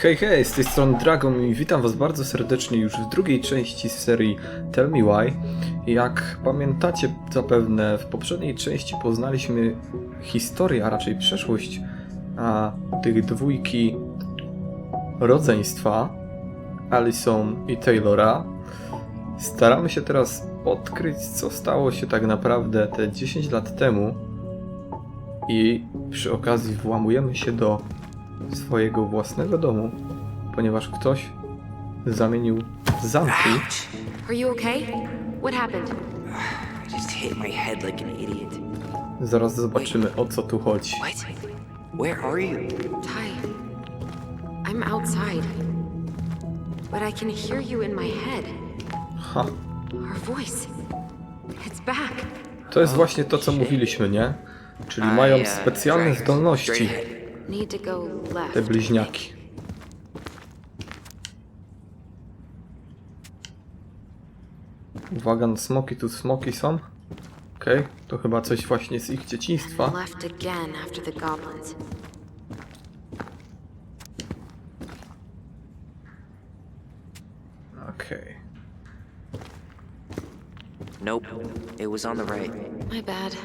Hej, hej, z tej strony Dragon i witam was bardzo serdecznie już w drugiej części z serii Tell Me Why. Jak pamiętacie zapewne, w poprzedniej części poznaliśmy historię, a raczej przeszłość tych dwójki rodzeństwa, Alyson i Tylera. Staramy się teraz odkryć, co stało się tak naprawdę te 10 lat temu i przy okazji włamujemy się do swojego własnego domu, ponieważ ktoś zamienił zamki. Are you okay? What happened? I just hit my head like an idiot. Zaraz zobaczymy, o co tu chodzi. What? Where are you? Ty, I'm outside. But I can hear you in my head. Ha, Our voice. It's back. to jest właśnie to, co mówiliśmy, nie? Czyli mają specjalne zdolności, Need to go left. te bliźniaki. Uwaga, smoki tu smoki są. Okej, to chyba coś właśnie z ich dzieciństwa. Left again after the goblins. Okej. Nope. It was on the right. My bad.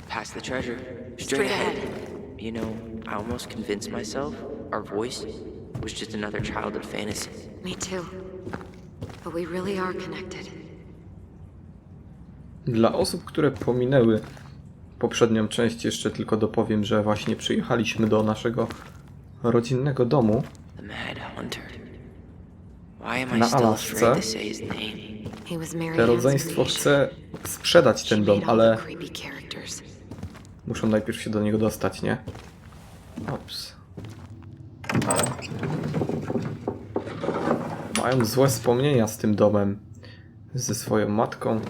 Past the treasure. Straight ahead. You know, I almost convinced myself our voice was just another childhood fantasy. Me too. But we really are connected. Dla osób, które pominęły poprzednią część, jeszcze tylko dopowiem, że właśnie przyjechaliśmy do naszego rodzinnego domu The Mad Hunter. Why am I na still Alasce. afraid to say his name? He was Mary Te Ann's rodzeństwo mage. chce sprzedać She ten dom, made all the ale creepy characters. muszą najpierw się do niego dostać, nie? Ops. Mają złe wspomnienia z tym domem, ze swoją matką,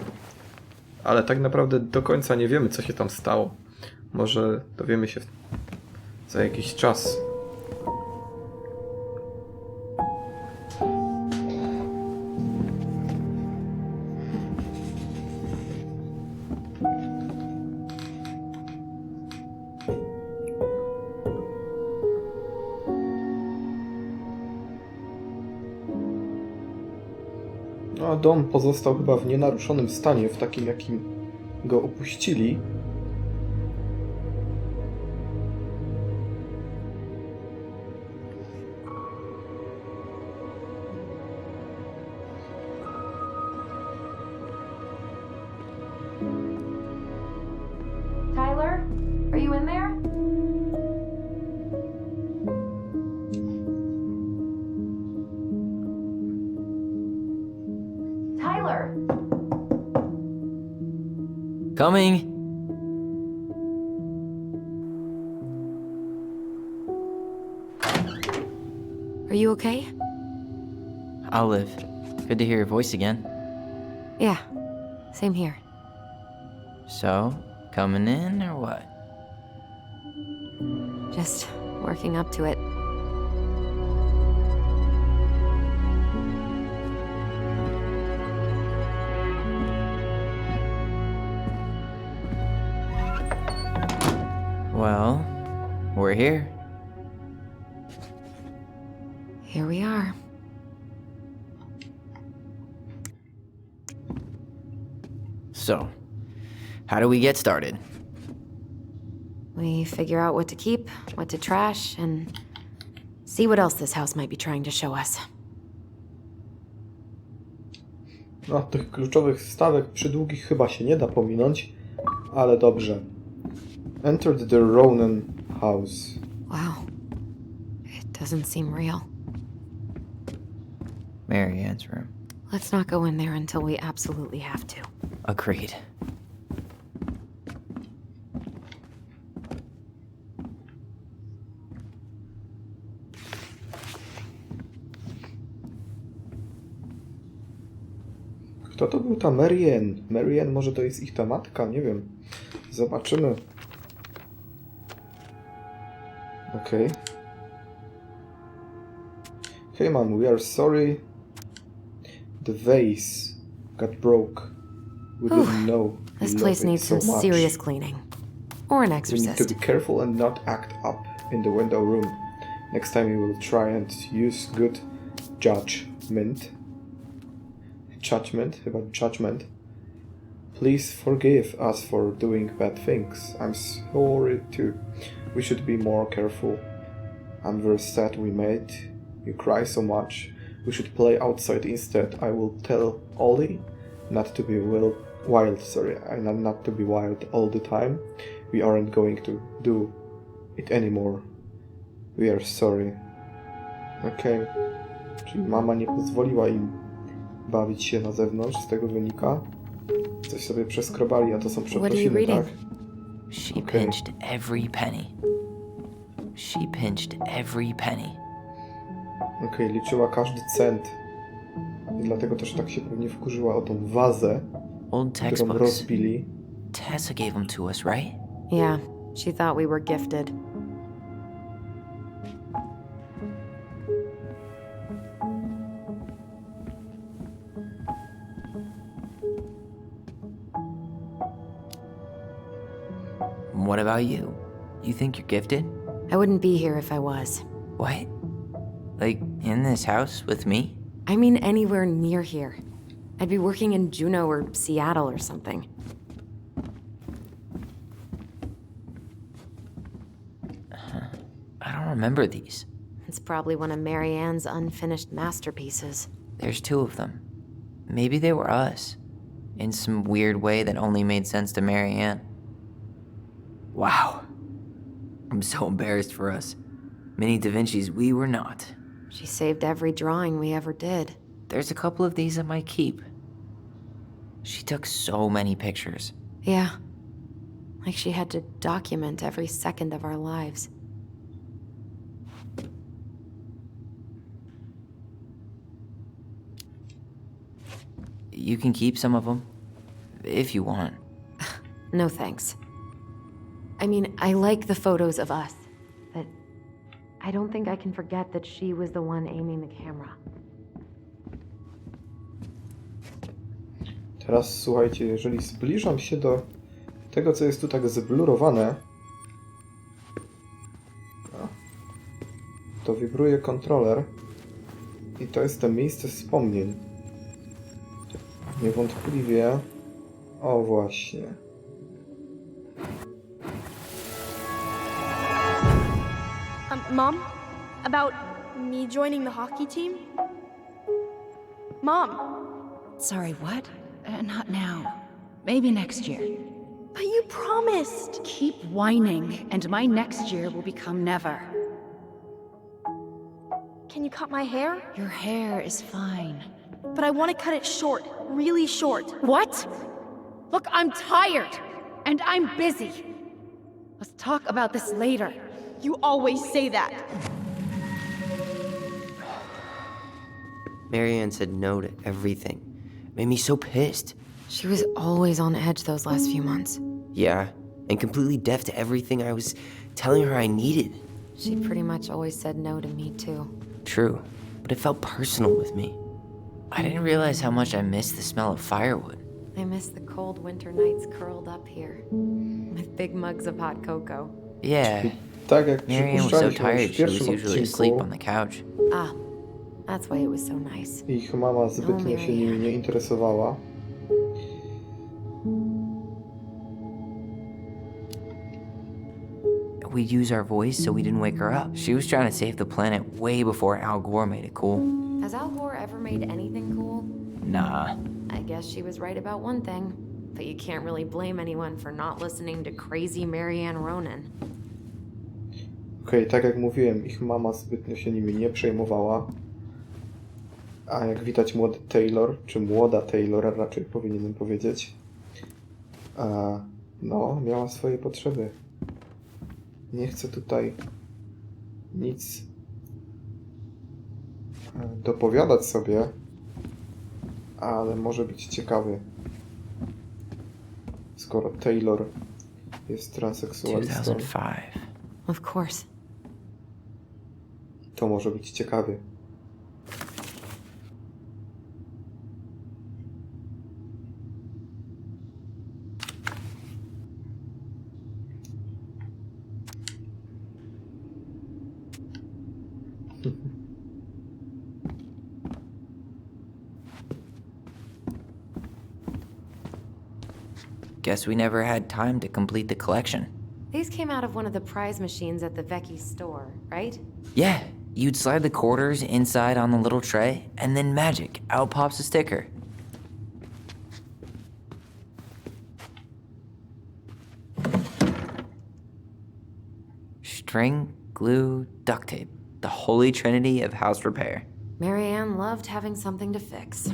ale tak naprawdę do końca nie wiemy, co się tam stało. Może dowiemy się za jakiś czas. No, a dom pozostał chyba w nienaruszonym stanie, w takim jakim go opuścili. Tyler, are you in there? Tyler! Coming! Are you okay? I'll live. Good to hear your voice again. Yeah, same here. So, coming in or what? Just working up to it. Well, we're here. Here we are. So, how do we get started? We figure out what to keep, what to trash, and see what else this house might be trying to show us. No, tych kluczowych stawek przydługich chyba się nie da pominąć, ale dobrze. Entered the Ronan house. Wow. It doesn't seem real. Mary Ann's room. Let's not go in there until we absolutely have to. Agreed. Kto to był ta Mary Ann? Mary Ann może to jest ich ta matka? Nie wiem. Zobaczymy. Okej. Hey man, we are sorry. The vase got broke. We didn't know. This we place love it needs so some much. serious cleaning. Or an We need to exorcist. be careful and not act up in the window room. Next time we will try and use good judgment. Judgment. Please forgive us for doing bad things. I'm sorry too. We should be more careful. I'm very sad we made you cry so much. We should play outside instead. I will tell Ollie not to be wild, not to be wild all the time. We aren't going to do it anymore. We are sorry. Okej. Czyli mama nie pozwoliła im bawić się na zewnątrz, z tego wynika. Coś sobie przeskrobali, a to są przeprosiny, tak? She Okay. pinched every penny. She pinched every penny. Okej, liczyła każdy cent. I dlatego też tak się pewnie wkurzyła o tą wazę, Old którą textbooks. rozbili. Tessa gave them to us, right? Yeah, she thought we were gifted. What about you? You think you're gifted? I wouldn't be here if I was. What? Like, in this house with me? I mean anywhere near here. I'd be working in Juneau or Seattle or something. I don't remember these. It's probably one of Marianne's unfinished masterpieces. There's 2 of them. Maybe they were us. In some weird way that only made sense to Marianne. Wow. I'm so embarrassed for us. Mini Da Vinci's we were not. She saved every drawing we ever did. There's a couple of these I might keep. She took so many pictures. Yeah. Like she had to document every second of our lives. You can keep some of them, if you want. No thanks. I mean, I like the photos of us, but I don't think I can forget that she was the one aiming the camera. Teraz słuchajcie, jeżeli zbliżam się do tego, co jest tu tak zblurowane, to wibruje kontroler i to jest to miejsce wspomnień. Niewątpliwie... O właśnie. Mom? About me joining the hockey team? Mom! Sorry, what? Not now. Maybe next year. But you promised! Keep whining, and my next year will become never. Can you cut my hair? Your hair is fine. But I want to cut it short, really short. What? Look, I'm tired, and I'm busy. Let's talk about this later. You always say that. Marianne said no to everything. Made me so pissed. She was always on edge those last few months. Yeah, and completely deaf to everything I was telling her I needed. She pretty much always said no to me, too. True, but it felt personal with me. I didn't realize how much I missed the smell of firewood. I miss the cold winter nights curled up here, with big mugs of hot cocoa. Yeah, Tak jak Marianne was so przypuszczaliśmy już tired w she was pierwszym usually asleep on odcinku, the couch. Ah, that's why it was so nice. ich mama zbytnio się nimi nie interesowała. We'd use our voice so we didn't wake her up. She was trying to save the planet way before Al Gore made it cool. Has Al Gore ever made anything cool? Nah. I guess she was right about one thing, but you can't really blame anyone for not listening to crazy Marianne Ronan. Okej, tak jak mówiłem, ich mama zbytnio się nimi nie przejmowała. A jak widać młody Taylor, czy młoda Taylor raczej powinienem powiedzieć, no, miała swoje potrzeby. Nie chcę tutaj nic dopowiadać sobie, ale może być ciekawy, skoro Taylor jest transseksualistą, 2005. Of course. to może być ciekawy. Guess we never had time to complete the collection. These came out of one of the prize machines at the Vecchi store, right? Yeah, you'd slide the quarters inside on the little tray, and then magic, out pops a sticker. String, glue, duct tape. The holy trinity of house repair. Marianne loved having something to fix.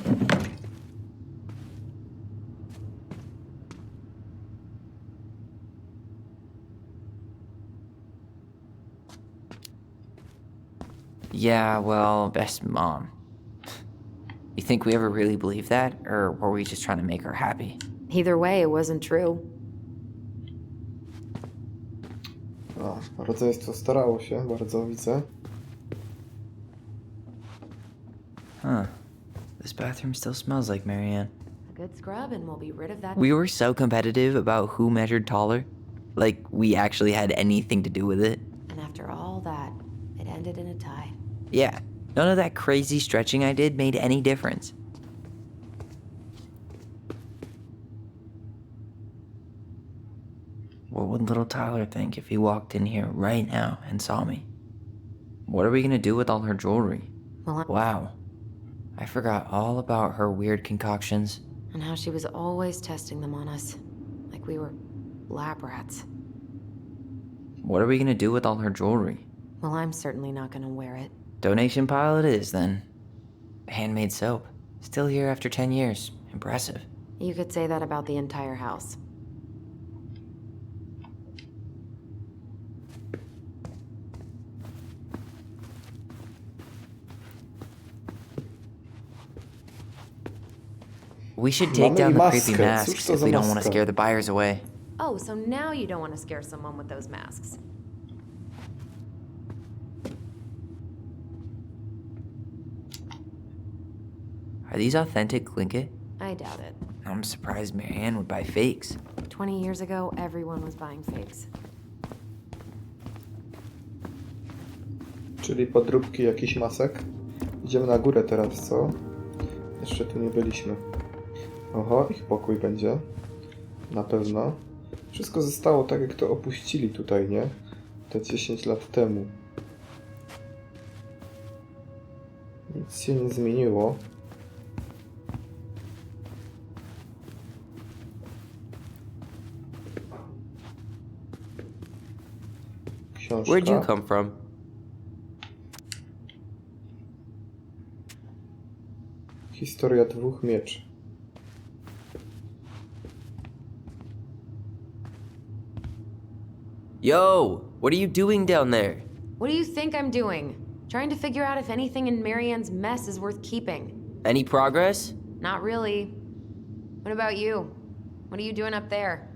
Yeah, well, best mom. You think we ever really believed that, or were we just trying to make her happy? Either way, it wasn't true. A, rodzeństwo starało się, bardzo widzę. Huh. This bathroom still smells like Marianne. A good scrub and we'll be rid of that. We were so competitive about who measured taller. Like, we actually had anything to do with it. And after all that, it ended in a tie. Yeah, none of that crazy stretching I did made any difference. What would little Tyler think if he walked in here right now and saw me? What are we gonna do with all her jewelry? Well, Wow. I forgot all about her weird concoctions. and how she was always testing them on us. Like we were lab rats. What are we gonna do with all her jewelry? Well, I'm certainly not gonna wear it. Donation pile it is, then. Handmade soap. Still here after 10 years. Impressive. You could say that about the entire house. We should take Mamy down the maskę. creepy Cóż masks to if za we don't want to maska? scare the buyers away. Oh, so now you don't want to scare someone with those masks. Are these authentic Glinkit? I doubt it. I'm surprised Marianne would buy fakes. 20 years ago, everyone was buying fakes. Czyli podróbki jakichś masek. Idziemy na górę teraz, co? Jeszcze tu nie byliśmy. Oho, ich pokój będzie. Na pewno. Wszystko zostało tak, jak to opuścili tutaj, nie? Te 10 lat temu. Nic się nie zmieniło. Książka. Where'd you come from? Historia dwóch mieczy. Yo, what are you doing down there? What do you think I'm doing? Trying to figure out if anything in Marianne's mess is worth keeping. Any progress? Not really. What about you? What are you doing up there?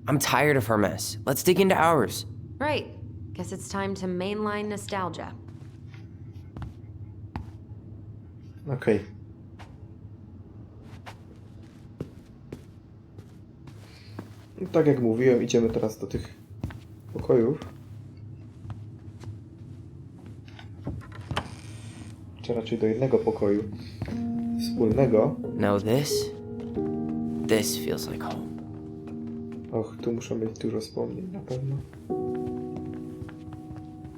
I'm tired of her mess. Let's dig into ours. Right. Guess it's time to mainline nostalgia. Okej. I tak jak mówiłem, idziemy teraz do tych pokojów. Czy raczej do jednego pokoju wspólnego. No, this feels like home. Och, tu muszę mieć dużo wspomnień, na pewno.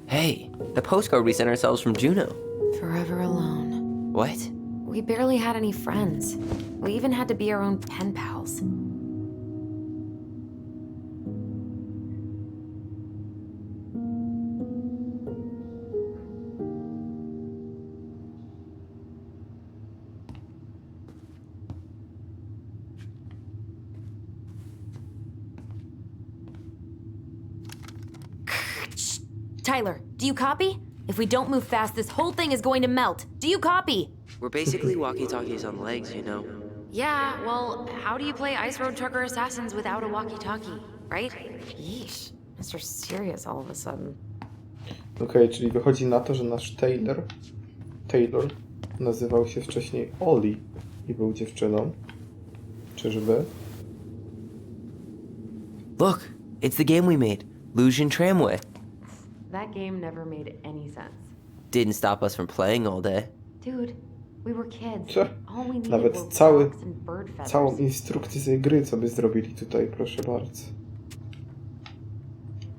Hey, the postcard we sent ourselves from Juneau. Forever alone. What? We barely had any friends. We even had to be our own pen pals. Tyler, do you copy? If we don't move fast, this whole thing is going to melt. Do you copy? We're basically walkie-talkies on legs, you know. Yeah, well, how do you play Ice Road Trucker Assassins without a walkie-talkie, right? Yeesh, Mr. Serious all of a sudden. Okej, czyli wychodzi na to, że nasz Taylor nazywał się wcześniej Oli i był dziewczyną. Czyżby? Look, it's the game we made, Lucian Tramway. That game never made any sense. Didn't stop us from playing all day. Dude, we were kids. Cze? All we needed Nawet were cały, rocks and bird feathers. całą instrukcję gry, co by zrobili tutaj, proszę bardzo.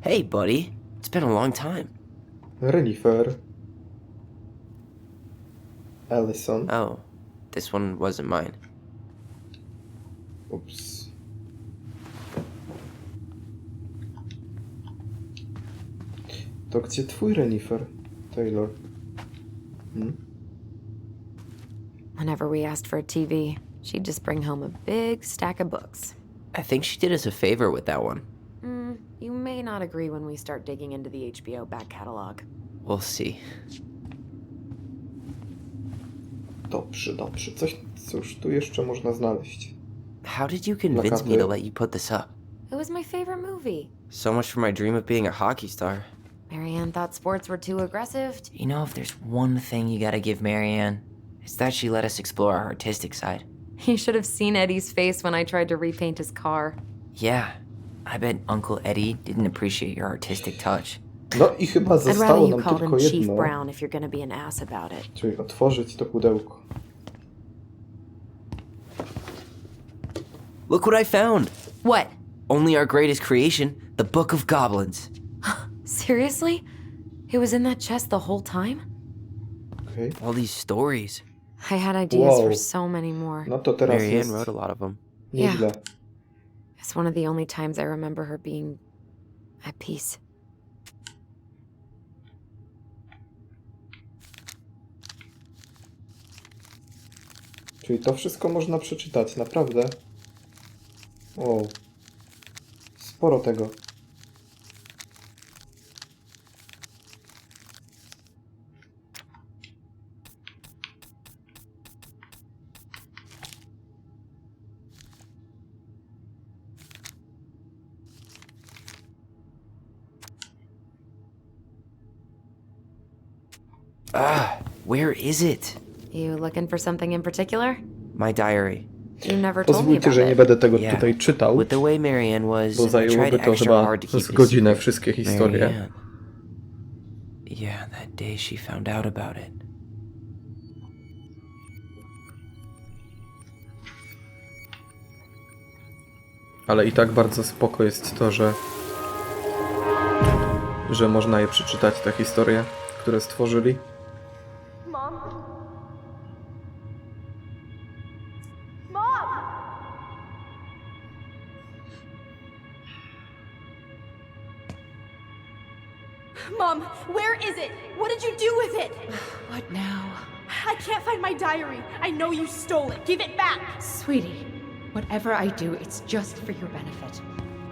Hey, buddy. It's been a long time. Renifer. Alyson. Oh, this one wasn't mine. Ups. To gdzie twój renifer, Taylor? Whenever we asked for a TV, she'd just bring home a big stack of books. I think she did us a favor with that one. You may not agree when we start digging into the HBO back catalog. We'll see. Dobrze, dobrze. Cóż tu jeszcze można znaleźć? How did you convince me to let you put this up? It was my favorite movie. So much for my dream of being a hockey star. Marianne thought sports were too aggressive. You know, if there's one thing you gotta give Marianne, it's that she let us explore our artistic side. You should have seen Eddie's face when I tried to repaint his car. Yeah, I bet Uncle Eddie didn't appreciate your artistic touch. No i chyba I'd rather zostało you nam called tylko him Chief jedno, Brown if you're gonna be an ass about it. czyli otworzyć to pudełko. Look what I found! What? Only our greatest creation, the Book of Goblins. Seriously? It was in that chest the whole time? Okej. All these stories. I had ideas Wow. for so many more. No to teraz Marianne jest wrote a lot of them. nieźle. It's one of the only times I remember her being at peace. Czyli to wszystko można przeczytać, naprawdę. O, sporo tego. Where is it? You looking for something in particular? My diary. You never told me Pozwólcie, about że nie it. będę tego Yeah. tutaj czytał, With the way Marianne was, bo I tried zajęłoby to extra chyba hard to keep z it a godzinę secret. wszystkie historie. Marianne. Yeah, that day she found out about it. Ale i tak bardzo spoko jest to, że można je przeczytać, te historie, które stworzyli. Mom? Mom! Mom, where is it? What did you do with it? What now? I can't find my diary. I know you stole it. Give it back. Sweetie, whatever I do, it's just for your benefit.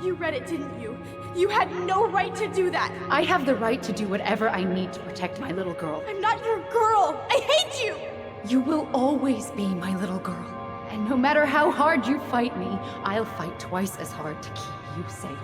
You read it, didn't you? You had no right to do that. I have the right to do whatever I need to protect my little girl. I'm not your girl. I hate you. You will always be my little girl. And no matter how hard you fight me, I'll fight twice as hard to keep you safe.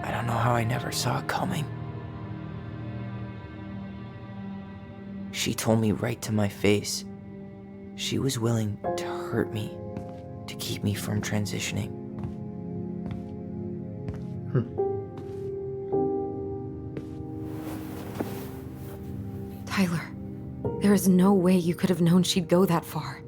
I don't know how I never saw it coming. She told me right to my face. She was willing to hurt me, to keep me from transitioning. Tyler, there is no way you could have known she'd go that far.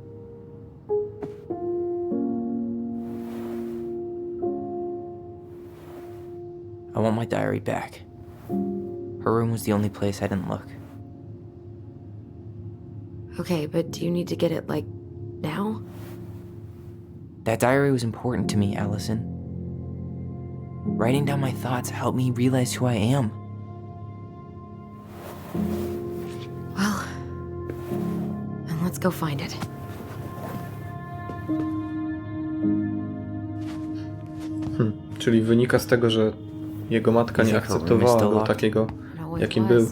I want my diary back. Her room was the only place I didn't look. Okay, but do you need to get it, like, now? That diary was important to me, Alyson. Writing down my thoughts helped me realize who I am. Well, then let's go find it. Czyli wynika z tego, że jego matka nie akceptowała go takiego, It always jakim was. był.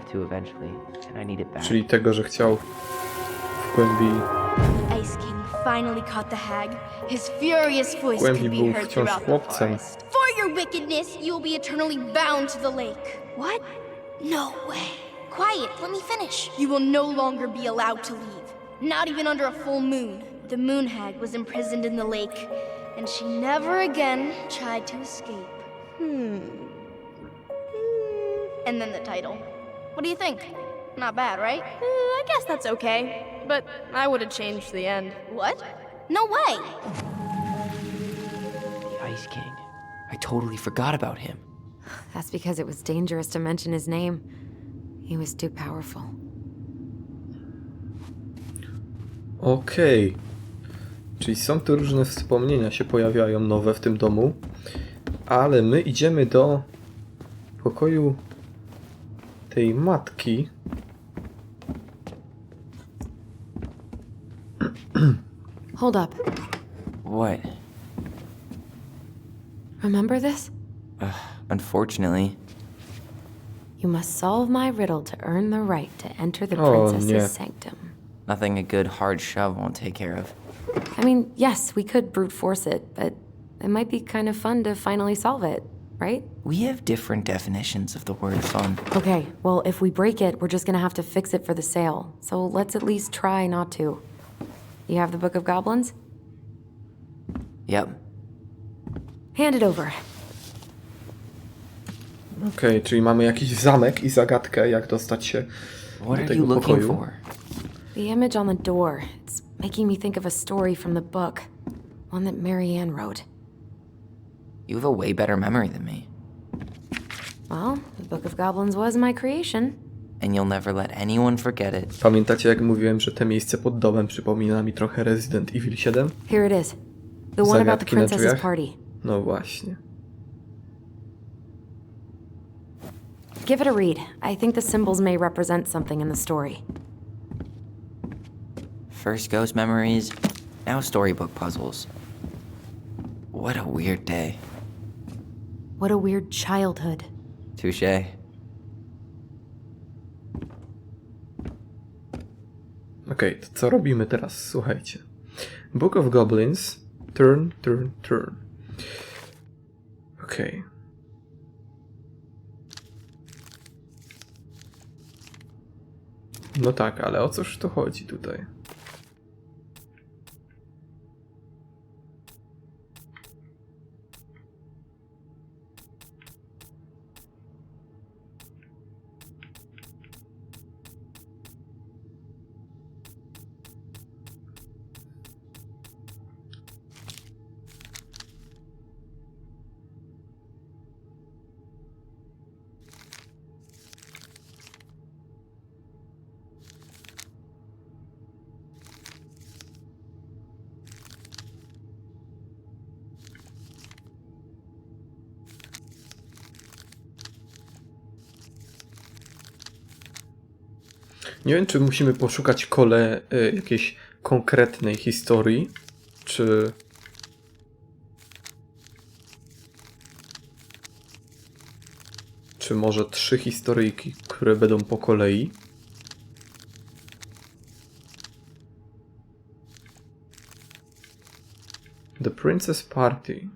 have to eventually, and I need it back. Czyli tego, że chciał w głębi... The Ice King finally caught the hag. His furious voice Głębi could był be heard wciąż throughout the chłopcem. forest. For your wickedness, you will be eternally bound to the lake. What? No way. Quiet, let me finish. You will no longer be allowed to leave. Not even under a full moon. The moon hag was imprisoned in the lake, and she never again tried to escape. And then the title. What do you think? Not bad, right? I guess that's okay. But I would have changed the end. What? No way! The Ice King. I totally forgot about him. That's because it was dangerous to mention his name. He was too powerful. Okej. Czyli są tu różne wspomnienia się pojawiają nowe w tym domu. Ale my idziemy do pokoju tej matki. Hold up. What? Remember this? Unfortunately. You must solve my riddle to earn the right to enter the Oh, princess's yeah. sanctum. Nothing a good hard shove won't take care of. I mean, yes, we could brute force it, but it might be kind of fun to finally solve it, right? We have different definitions of the word fun. Okay, well, if we break it, we're just gonna have to fix it for the sale. So let's at least try not to. You have the Book of Goblins? Yep. Hand it over. Okej, czyli mamy jakiś zamek i zagadkę, jak dostać się What do are tego you looking pokoju. for? The image on the door. It's making me think of a story from the book. One that Marianne wrote. You have a way better memory than me. Well, the Book of Goblins was my creation. And you'll never let anyone forget it. Pamiętacie, jak mówiłem, że te miejsce pod domem przypomina mi trochę Resident Evil 7? Here it is. The one about the Zagadki na princess's drzwiach? party. No właśnie. Give it a read. I think the symbols may represent something in the story. First ghost memories, now storybook puzzles. What a weird day. What a weird childhood. Touché. Okej, to co robimy teraz? Słuchajcie. Book of Goblins. Turn, turn, turn. Okej. No tak, ale o cóż tu chodzi tutaj? Nie wiem, czy musimy poszukać jakiejś konkretnej historii, czy może 3 historyjki, które będą po kolei. The Princess Party.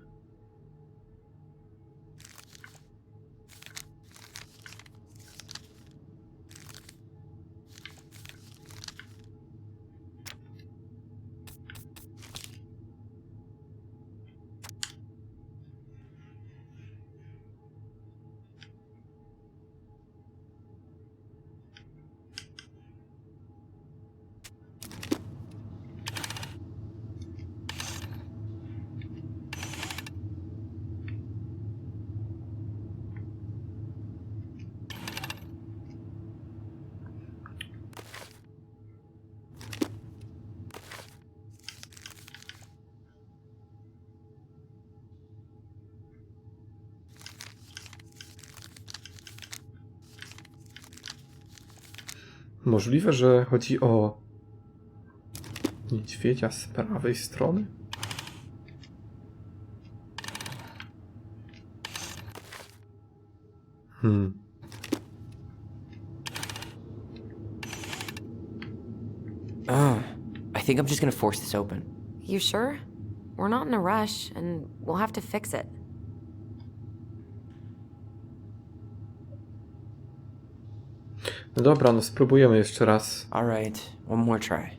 Możliwe, że chodzi o niedźwiedzia z prawej strony? I think I'm just gonna force this open. You sure? We're not in a rush, and we'll have to fix it. No dobra, no spróbujemy jeszcze raz. Alright, one more try.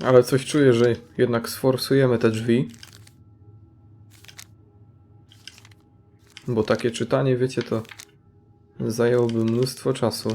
Ale coś czuję, że jednak sforsujemy te drzwi. Bo takie czytanie, wiecie, to zajęłoby mnóstwo czasu.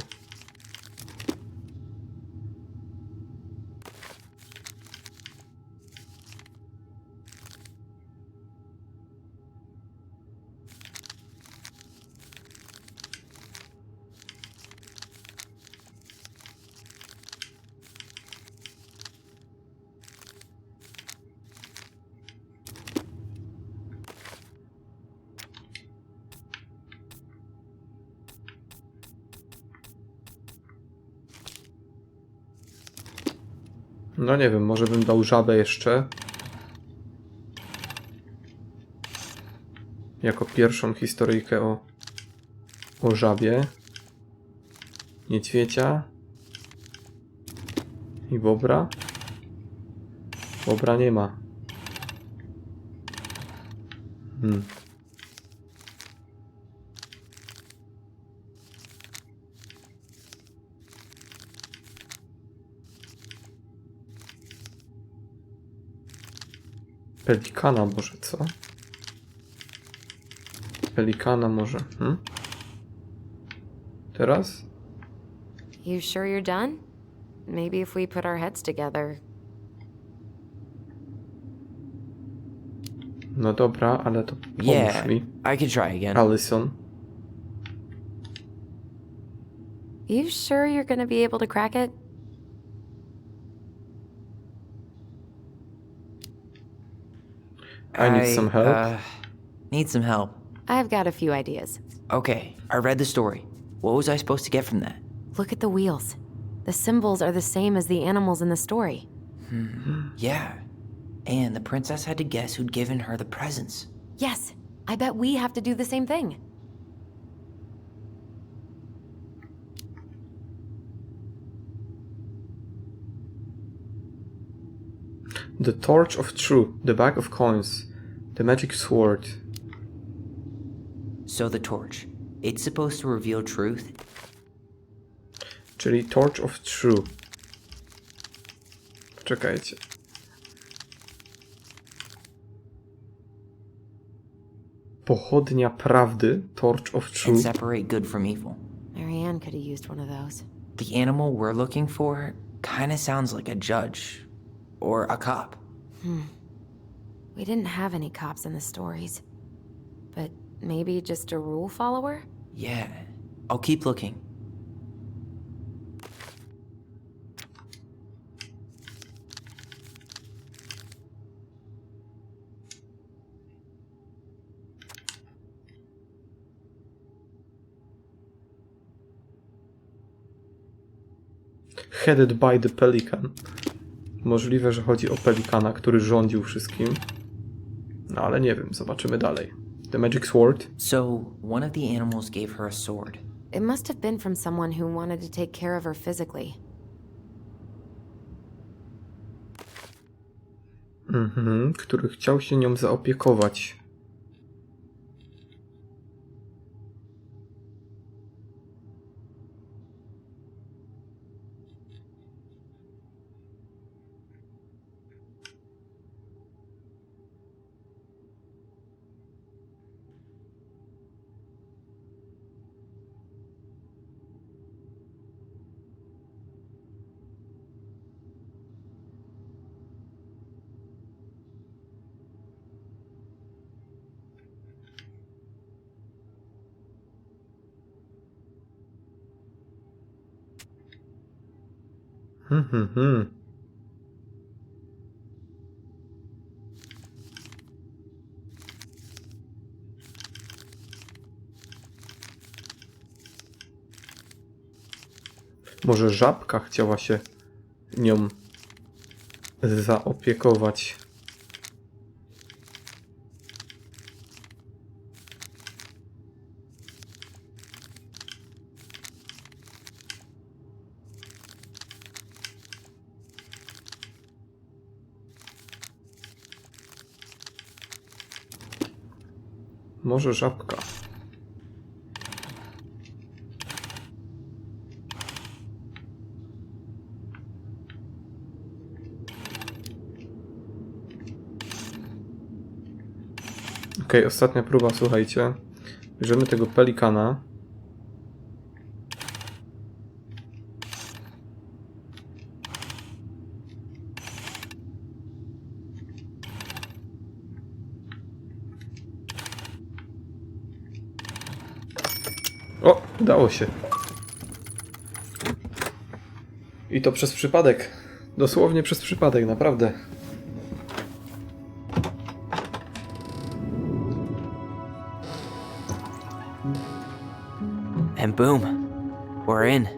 No nie wiem, może bym dał żabę jeszcze. Jako pierwszą historyjkę o żabie. Niedźwiedzia. I bobra. Bobra nie ma. Pelikana może, co? Pelikana może, Teraz? You sure you're done? Maybe if we put our heads together. No dobra, ale to pomóż Yeah, mi. I can try again. Alyson. You sure you're gonna be able to crack it? I need some help. Need some help. I've got a few ideas. Okay, I read the story. What was I supposed to get from that? Look at the wheels. The symbols are the same as the animals in the story. Yeah. And the princess had to guess who'd given her the presents. Yes, I bet we have to do the same thing. The torch of truth, the bag of coins, the magic sword. So the torch. It's supposed to reveal truth. Czyli torch of truth. Poczekajcie. Pochodnia prawdy, torch of And truth. separate good from evil. Marianne could have used one of those. The animal we're looking for kinda sounds like a judge. Or a cop. We didn't have any cops in the stories. But maybe just a rule follower? Yeah. I'll keep looking. Headed by the pelican. Możliwe, że chodzi o pelikana, który rządził wszystkim. No ale nie wiem, zobaczymy dalej. The magic sword. So, one of the animals gave her a sword. It must have been from someone who wanted to take care of her physically. Który chciał się nią zaopiekować. Może żabka chciała się nią zaopiekować. Może żabka. Okej, ostatnia próba, słuchajcie. Bierzemy tego pelikana. O, udało się. I to przez przypadek. Dosłownie przez przypadek, naprawdę. And boom, we're in.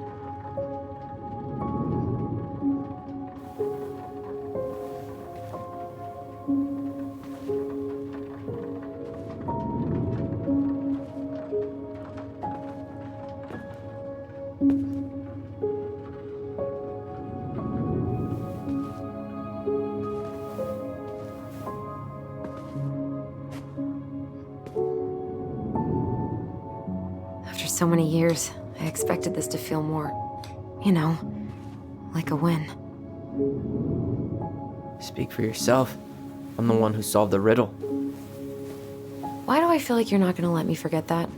After so many years, I expected this to feel more, you know, like a win. Speak for yourself. I'm the one who solved the riddle. Why do I feel like you're not gonna let me forget that?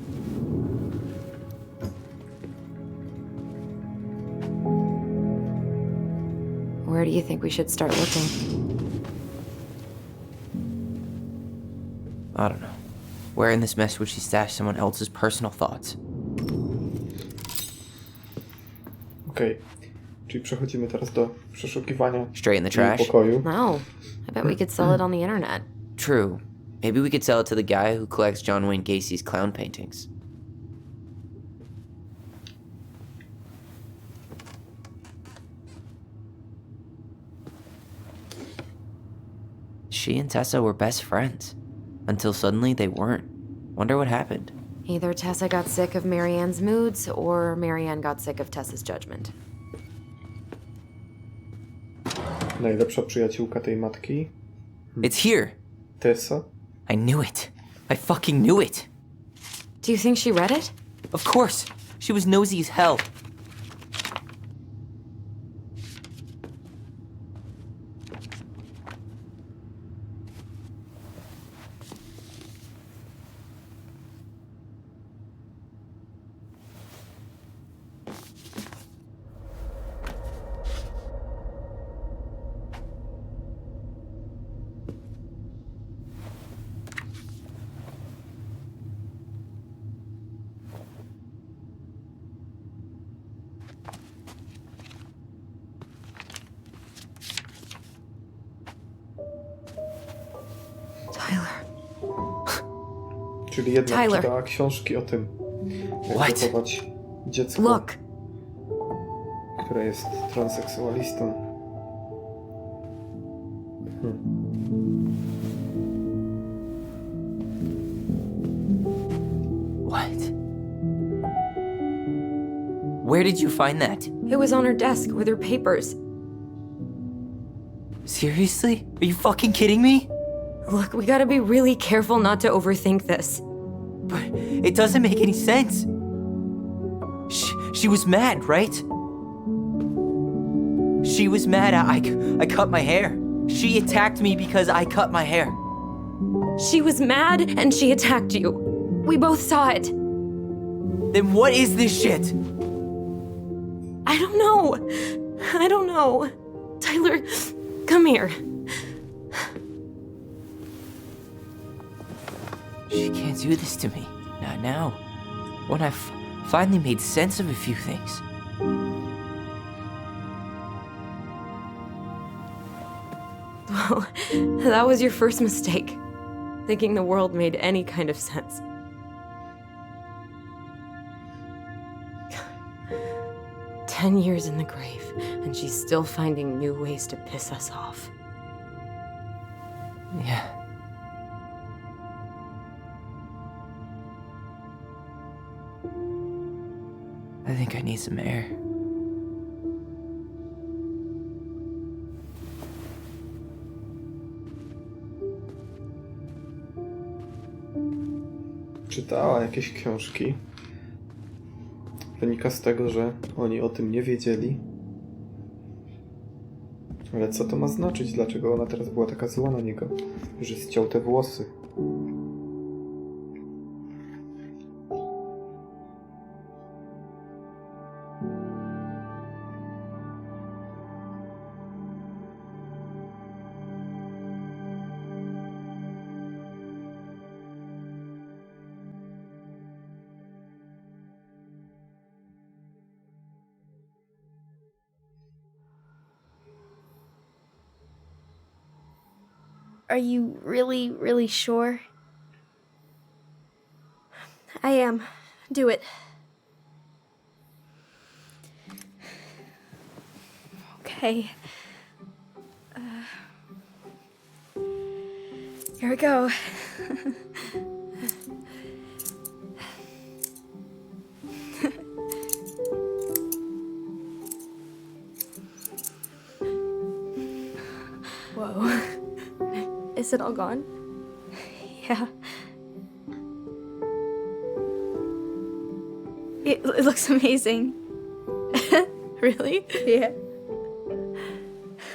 Where do you think we should start looking? I don't know. Where in this mess would she stash someone else's personal thoughts? Okej. Czyli przechodzimy teraz do przeszukiwania Straight in the jej trash? pokoju. No, I bet we could sell it on the internet. True. Maybe we could sell it to the guy who collects John Wayne Gacy's clown paintings. She and Tessa were best friends. Until suddenly they weren't. Wonder what happened. Either Tessa got sick of Marianne's moods, or Marianne got sick of Tessa's judgment. Najlepsza przyjaciółka tej matki. It's here! Tessa. I knew it. I fucking knew it! Do you think she read it? Of course! She was nosy as hell. Tyler. Czyli jednak Tyler. czytała książki o tym, jak What? wychować dziecko, Look, które jest transseksualistą. What? Where did you find that? it was on her desk with her papers. Seriously? Are you fucking kidding me? Look, we gotta be really careful not to overthink this. But it doesn't make any sense. She was mad, right? She was mad I cut my hair. She attacked me because I cut my hair. She was mad and she attacked you. We both saw it. Then what is this shit? I don't know. I don't know. Tyler, come here. She can't do this to me. Not now. When I've finally made sense of a few things. Well, that was your first mistake. Thinking the world made any kind of sense. "10 years in the grave, and she's still finding new ways to piss us off." Yeah. I think I need some air. czytała jakieś książki. Wynika z tego, że oni o tym nie wiedzieli. Ale co to ma znaczyć? Dlaczego ona teraz była taka zła na niego? Że ściął te włosy. Are you really, really sure? I am. Do it. Okay. Here we go. Whoa. Is it all gone? Yeah. It looks amazing. Really? Yeah.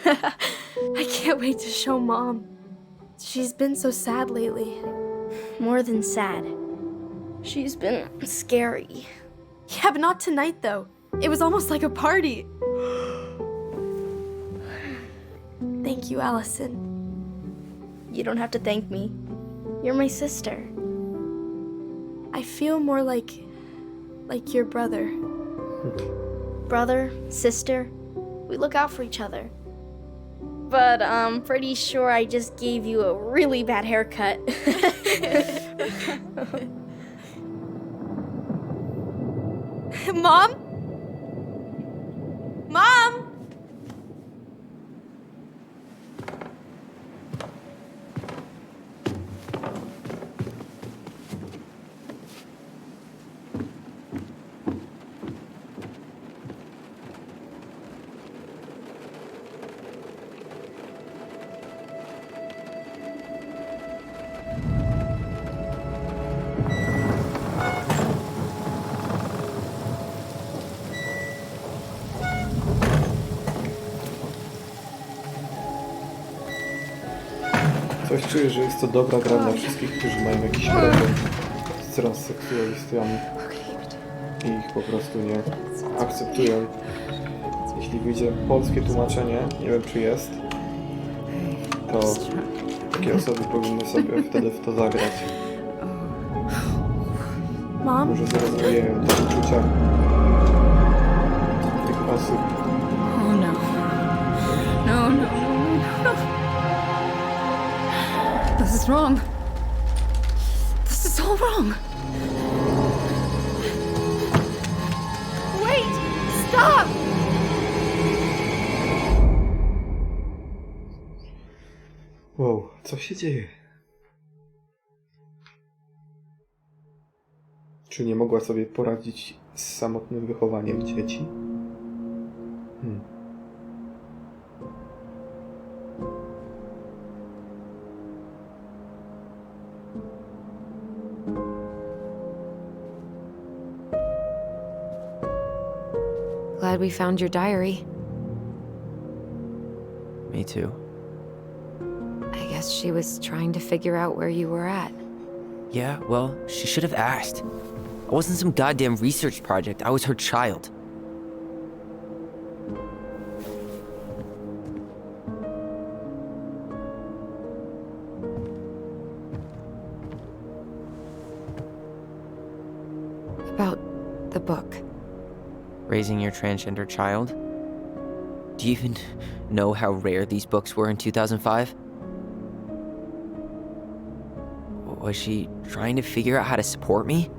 I can't wait to show Mom. She's been so sad lately. More than sad. She's been scary. Yeah, but not tonight, though. It was almost like a party. Thank you, Alyson. You don't have to thank me. You're my sister. I feel more like your brother. Brother, sister, we look out for each other. But I'm pretty sure I just gave you a really bad haircut. Mom? Mom? Coś czuję, że jest to dobra gra dla wszystkich, którzy mają jakiś problem z transseksualistami i ich po prostu nie akceptują. Jeśli wyjdzie polskie tłumaczenie, nie wiem czy jest, to takie osoby powinny sobie wtedy w to zagrać. Mom? Może zrozumieją te uczucia tych osób. Oh no. No, no, no. This is wrong. This is all wrong. Wait! Stop! Wow, co się dzieje? Czy nie mogła sobie poradzić z samotnym wychowaniem dzieci? Glad we found your diary. Me too. I guess she was trying to figure out where you were at. Yeah, well, she should have asked. I wasn't some goddamn research project. I was her child. About the book. Raising your transgender child? Do you even know how rare these books were in 2005? Was she trying to figure out how to support me?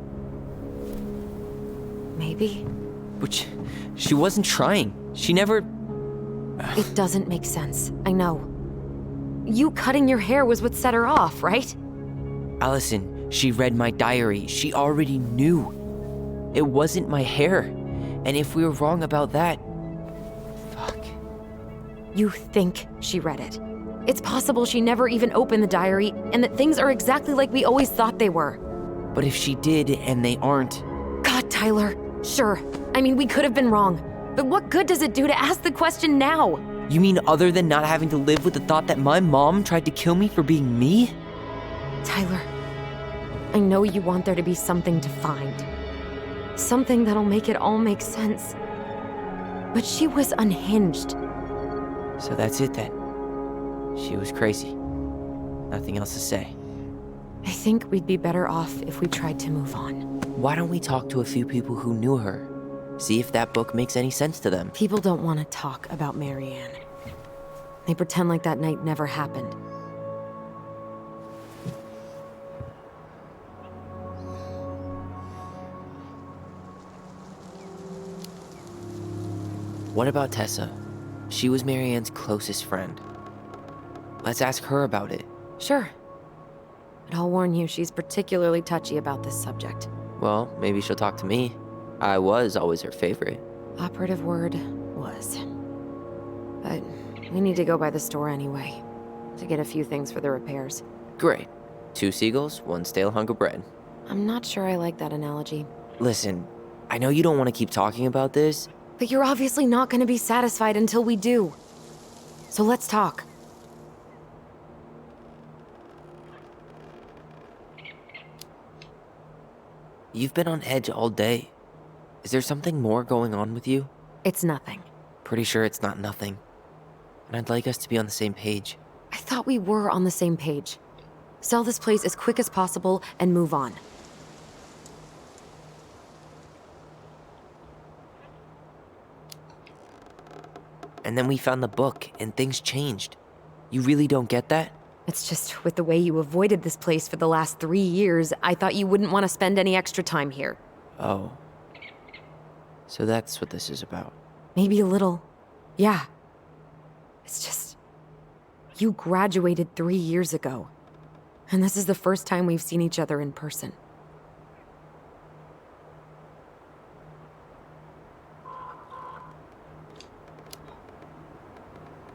Maybe. But she wasn't trying. She never... It doesn't make sense. I know. You cutting your hair was what set her off, right? Alyson, she read my diary. She already knew. It wasn't my hair. And if we were wrong about that... Fuck. You think she read it. It's possible she never even opened the diary, and that things are exactly like we always thought they were. But if she did and they aren't... God, Tyler. Sure. I mean, we could have been wrong. But what good does it do to ask the question now? You mean other than not having to live with the thought that my mom tried to kill me for being me? Tyler, I know you want there to be something to find. Something that'll make it all make sense. But she was unhinged. So that's it then. She was crazy. Nothing else to say. I think we'd be better off if we tried to move on. Why don't we talk to a few people who knew her? See if that book makes any sense to them. People don't want to talk about Marianne. They pretend like that night never happened. What about Tessa? She was Marianne's closest friend. Let's ask her about it. Sure. But I'll warn you, she's particularly touchy about this subject. Well, maybe she'll talk to me. I was always her favorite. Operative word was. But we need to go by the store anyway, to get a few things for the repairs. Great. 2 seagulls, 1 stale hunk of bread. I'm not sure I like that analogy. Listen, I know you don't want to keep talking about this. But you're obviously not going to be satisfied until we do. So let's talk. You've been on edge all day. Is there something more going on with you? It's nothing. Pretty sure it's not nothing. And I'd like us to be on the same page. I thought we were on the same page. Sell this place as quick as possible and move on. And then we found the book, and things changed. You really don't get that? It's just with the way you avoided this place for the last 3 years, I thought you wouldn't want to spend any extra time here. Oh. So that's what this is about. Maybe a little. Yeah. It's just... You graduated 3 years ago. And this is the first time we've seen each other in person.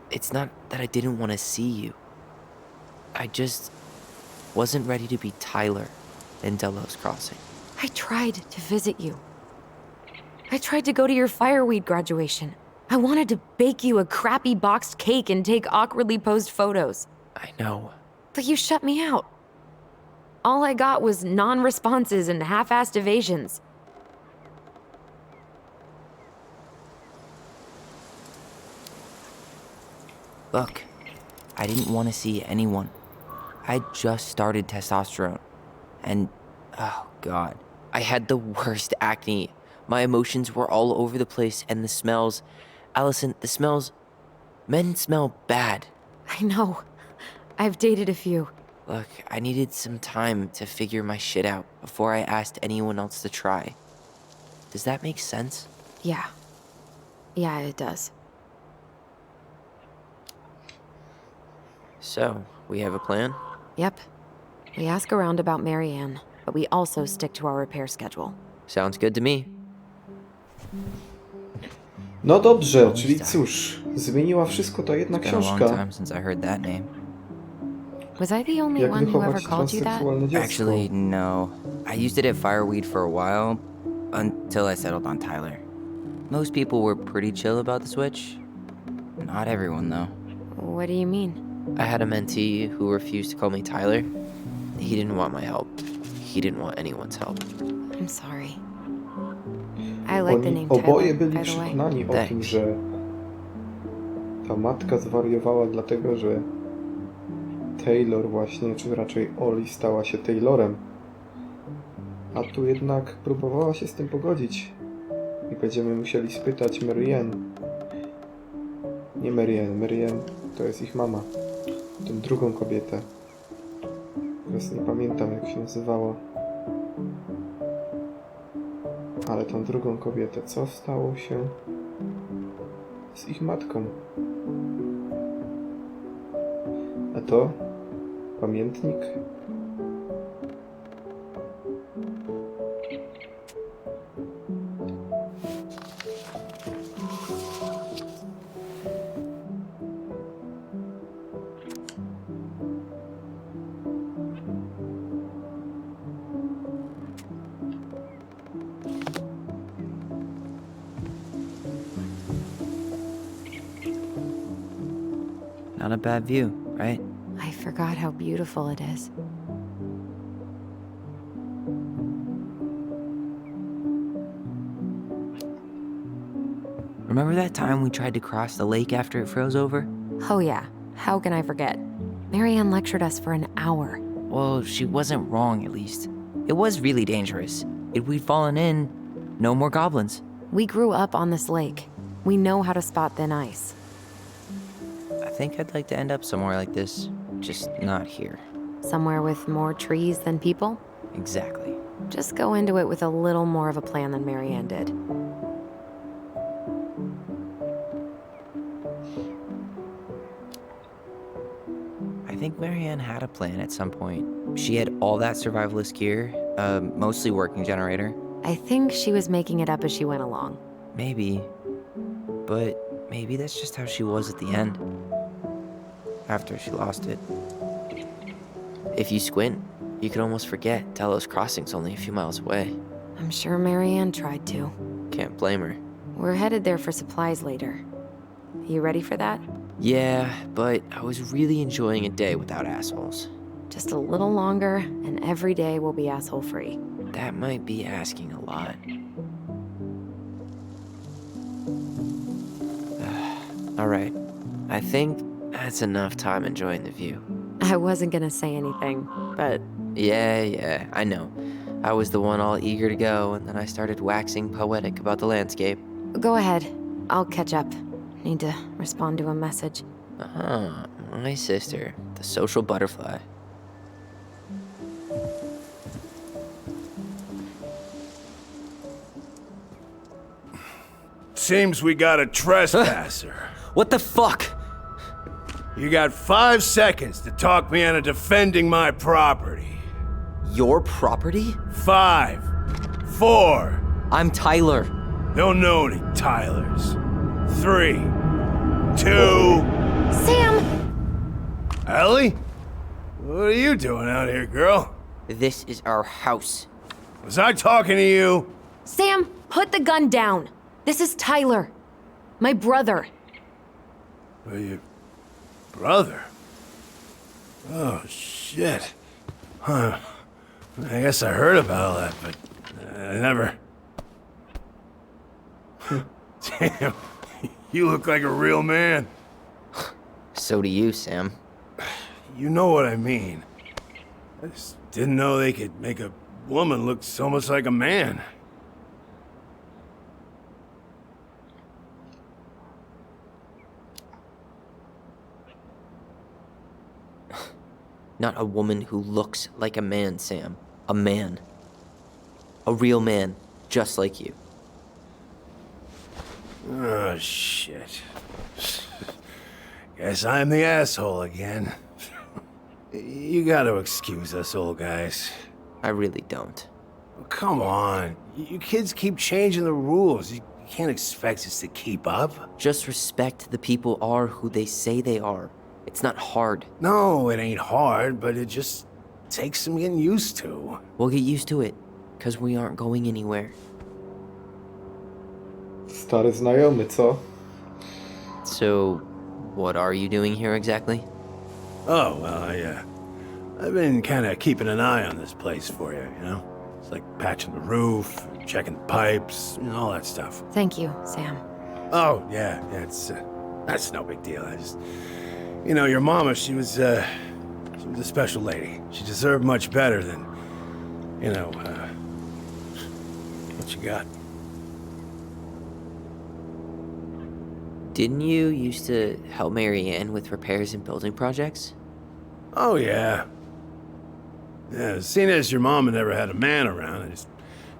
It's not that I didn't want to see you. I just wasn't ready to be Tyler in Delos Crossing. I tried to visit you. I tried to go to your fireweed graduation. I wanted to bake you a crappy boxed cake and take awkwardly posed photos. I know. But you shut me out. All I got was non-responses and half-assed evasions. Look, I didn't want to see anyone. I just started testosterone. And, oh God, I had the worst acne. My emotions were all over the place, and the smells... Alyson, the smells... Men smell bad. I know. I've dated a few. Look, I needed some time to figure my shit out before I asked anyone else to try. Does that make sense? Yeah. Yeah, it does. So, we have a plan? Yep. We ask around about Marianne, but we also stick to our repair schedule. Sounds good to me. No dobrze, czyli cóż, zmieniła wszystko ta jedna Been a long książka. time since I heard that name. Was I the only Jak one who ever wychować called you that? transseksualne dziecko. Actually, no. I used it at Fireweed for a while, until I settled on Tyler. Most people were pretty chill about the switch. Not everyone, though. What do you mean? I had a mentee who refused to call me Tyler. He didn't want my help. He didn't want anyone's help. I'm sorry. I like the Oni name oboje Tyler, byli by the way. przekonani o tym, Thanks. że ta matka zwariowała dlatego, że Taylor właśnie, czy raczej Oli stała się Taylorem. A tu jednak próbowała się z tym pogodzić. I będziemy musieli spytać Marianne. Nie Marianne, Marianne to jest ich mama. Tą drugą kobietę. Teraz nie pamiętam jak się nazywała. Ale tą drugą kobietę, co stało się z ich matką? A to pamiętnik? Not a bad view, right? I forgot how beautiful it is. Remember that time we tried to cross the lake after it froze over? Oh yeah, how can I forget? Marianne lectured us for an hour. Well, she wasn't wrong, at least. It was really dangerous. If we'd fallen in, no more goblins. We grew up on this lake. We know how to spot thin ice. I think I'd like to end up somewhere like this, just not here. Somewhere with more trees than people? Exactly. Just go into it with a little more of a plan than Marianne did. I think Marianne had a plan at some point. She had all that survivalist gear, mostly working generator. I think she was making it up as she went along. Maybe. But maybe that's just how she was at the end. After she lost it. If you squint, you can almost forget Delos Crossing's only a few miles away. I'm sure Marianne tried to. Can't blame her. We're headed there for supplies later. You ready for that? Yeah, but I was really enjoying a day without assholes. Just a little longer, and every day will be asshole-free. That might be asking a lot. All right. I think that's enough time enjoying the view. I wasn't gonna say anything, but Yeah, I know. I was the one all eager to go, and then I started waxing poetic about the landscape. go ahead. I'll catch up. Need to respond to a message. My sister, the social butterfly. Seems we got a trespasser. What the fuck? You got 5 seconds to talk me into defending my property. Your property? 5, 4. I'm Tyler. Don't know any Tylers. 3, 2. Sam! Ellie? What are you doing out here, girl? This is our house. Was I talking to you? Sam, put the gun down. This is Tyler. My brother. Well, your brother? Oh, shit. Huh. I guess I heard about all that, but I never... Damn, you look like a real man. So do you, Sam. You know what I mean. I just didn't know they could make a woman look so much like a man. Not a woman who looks like a man, Sam. A man. A real man, just like you. Oh, shit. Guess I'm the asshole again. You gotta excuse us old guys. I really don't. Come on. You kids keep changing the rules. You can't expect us to keep up. Just respect the people are who they say they are. It's not hard. No, it ain't hard, but it just takes some getting used to. We'll get used to it, because we aren't going anywhere. Stary znajomy, co? So, what are you doing here exactly? Oh, well, I've been kind of keeping an eye on this place for you, you know? It's like patching the roof, checking the pipes, you know, all that stuff. Thank you, Sam. Oh, yeah, it's, that's no big deal. I just, you know, your mama, she was a special lady. She deserved much better than, you know, what you got. Didn't you used to help Marianne with repairs and building projects? Oh, yeah. Yeah, seeing as your mama never had a man around, I just,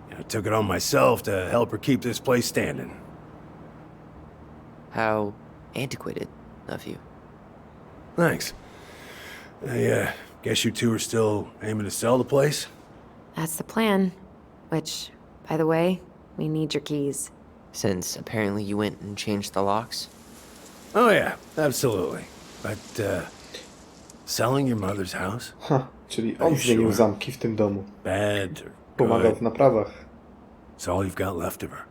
you know, took it on myself to help her keep this place standing. How antiquated of you. Thanks. I guess you two are still aiming to sell the place? That's the plan. Which, by the way, we need your keys. Since apparently you went and changed the locks? Oh yeah, absolutely. But, selling your mother's house? Ha, czyli Are on you zmienił sure? zamki w tym domu. Bad or Pomagał good? w naprawach. It's all you've got left of her.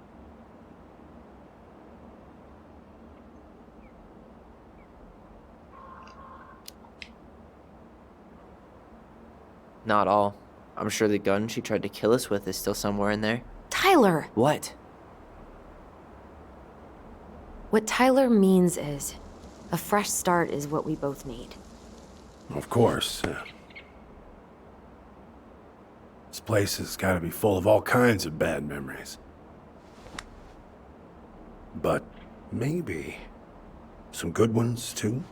Not all. I'm sure the gun she tried to kill us with is still somewhere in there. Tyler! What? What Tyler means is, a fresh start is what we both need. Of course. This place has got to be full of all kinds of bad memories. But maybe some good ones, too?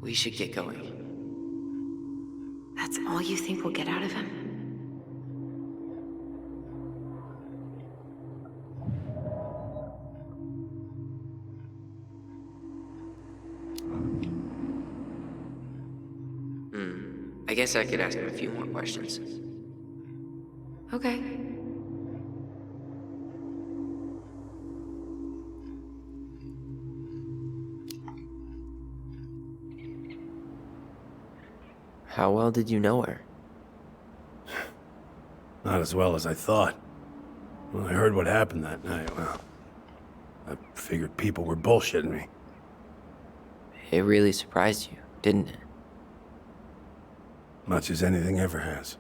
We should get going. That's all you think we'll get out of him? I guess I could ask him a few more questions. Okay. How well did you know her? Not as well as I thought. When I heard what happened that night, well, I figured people were bullshitting me. It really surprised you, didn't it? Much as anything ever has.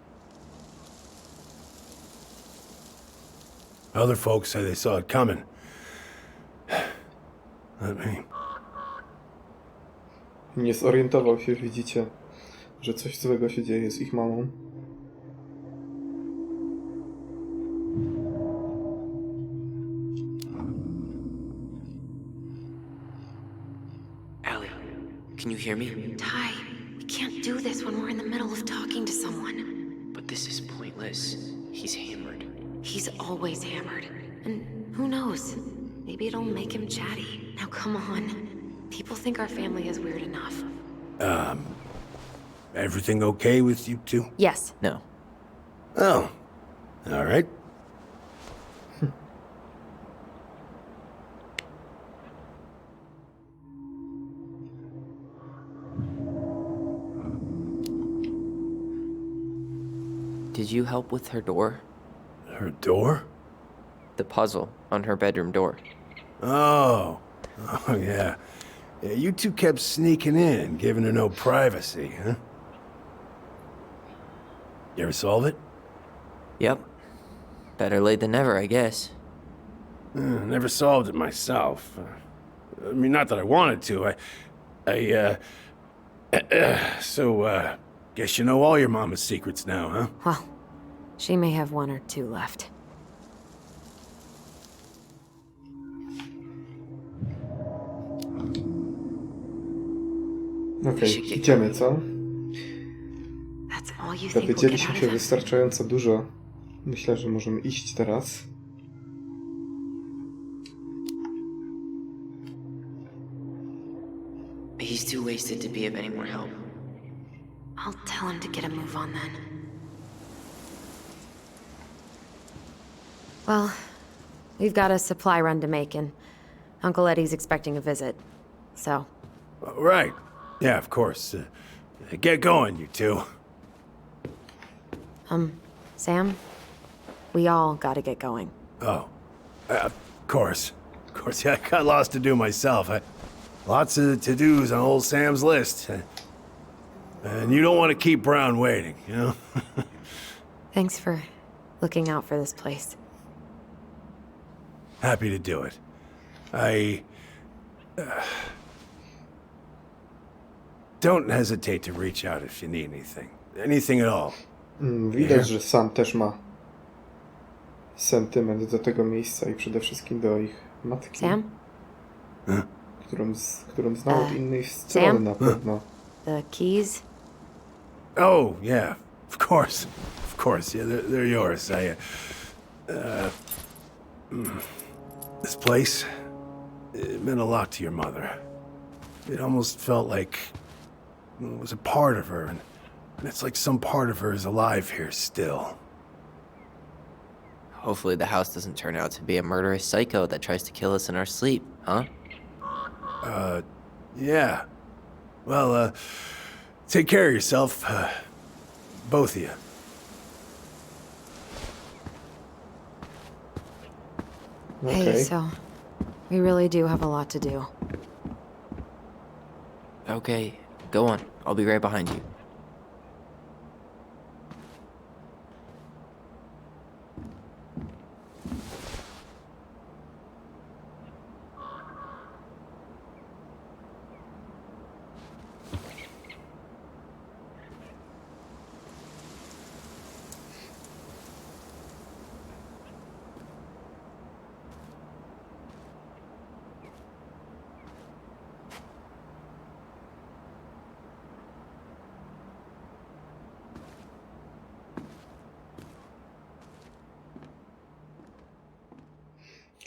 Other folks say they saw it coming. Not me. Nie zorientował się, widzicie, że coś złego się dzieje z ich mamą. Allie, can you hear me? Ty, we can't do this when we're in the middle of talking to someone. But this is pointless. He's hammered. He's always hammered. And who knows? Maybe it'll make him chatty. Now come on. People think our family is weird enough. Everything okay with you two? Yes. No. Oh, all right. Did you help with her door? Her door? The puzzle on her bedroom door. Oh, yeah. Yeah, you two kept sneaking in, giving her no privacy, huh? You ever solve it? Yep. Better late than never, I guess. Never solved it myself. I mean, not that I wanted to. So, guess you know all your mama's secrets now, huh? Well, she may have one or two left. Okej, idziemy, co? That's all you think we'll get Dowiedzieliśmy out of się him? wystarczająco dużo. Myślę, że możemy iść teraz. He's too wasted to be of any more help. I'll tell him to get a move on then. Well, we've got a supply run to make, and Uncle Eddie's expecting a visit. So, Right. Yeah, of course. Get going, you two. Sam, we all gotta get going. Oh, of course. Of course, yeah, I got lots to do myself. Lots of to-dos on old Sam's list. And you don't want to keep Brown waiting, you know? Thanks for looking out for this place. Happy to do it. Don't hesitate to reach out if you need anything. Anything at all. Widać, że Sam też ma sentyment do tego miejsca i przede wszystkim do ich matki, Sam? którą znał od innej strony Sam? na pewno. The keys? Oh, yeah, of course. Of course, yeah, they're yours. This place, it meant a lot to your mother. It almost felt like it was a part of her, and it's like some part of her is alive here still. Hopefully the house doesn't turn out to be a murderous psycho that tries to kill us in our sleep, huh? Yeah. Well, take care of yourself, both of you. Hey, Okej. so we really do have a lot to do. Okay, go on. I'll be right behind you.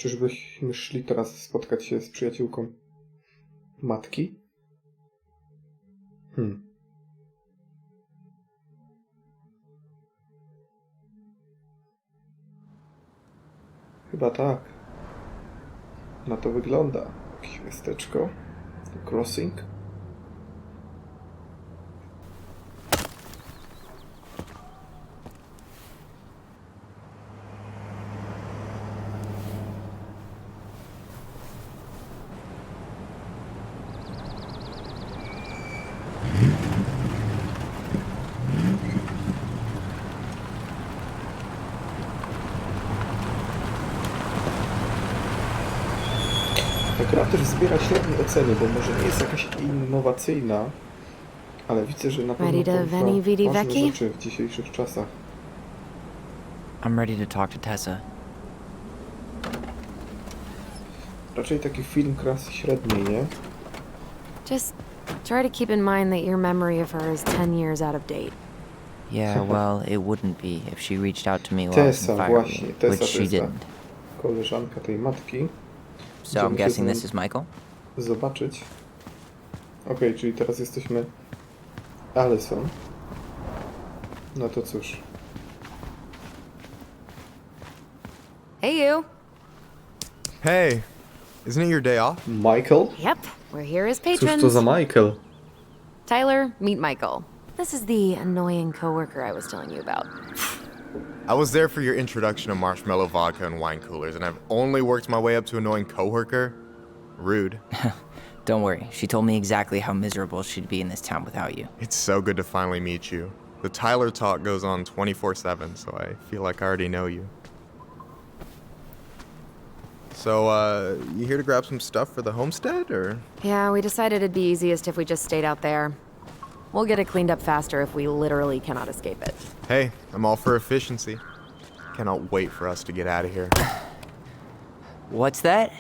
Czyżbyśmy szli teraz spotkać się z przyjaciółką matki? Chyba tak. Na to wygląda. Jakieś miasteczko. Crossing. Ta gra też zbiera średnie oceny, bo może nie jest jakaś innowacyjna, ale widzę, że na pewno Ready to porusza veni vidi ważne veci? rzeczy w dzisiejszych czasach. I'm ready to talk to Tessa. Raczej taki film klasy średniej, nie? Just try to keep in mind that your memory of her is 10 years out of date. Yeah, well, it wouldn't be if she reached out to me while I was in Tessa, fire, właśnie. Tessa which to she jest ta didn't. koleżanka tej matki. So I'm Idziemy się guessing z nią this is Michael? zobaczyć. Okej, czyli teraz jesteśmy Alyson. No to cóż. Hey, you. Hey, isn't it your day off? Michael? Yep, we're here as Cóż to patrons. za Michael? Tyler, meet Michael. This is the annoying coworker I was telling you about. I was there for your introduction to marshmallow vodka and wine coolers, and I've only worked my way up to annoying coworker? Rude. Don't worry, she told me exactly how miserable she'd be in this town without you. It's so good to finally meet you. The Tyler talk goes on 24/7, so I feel like I already know you. So, you here to grab some stuff for the homestead, or? Yeah, we decided it'd be easiest if we just stayed out there. We'll get it cleaned up faster if we literally cannot escape it. Hey, I'm all for efficiency. Cannot wait for us to get out of here. What's that?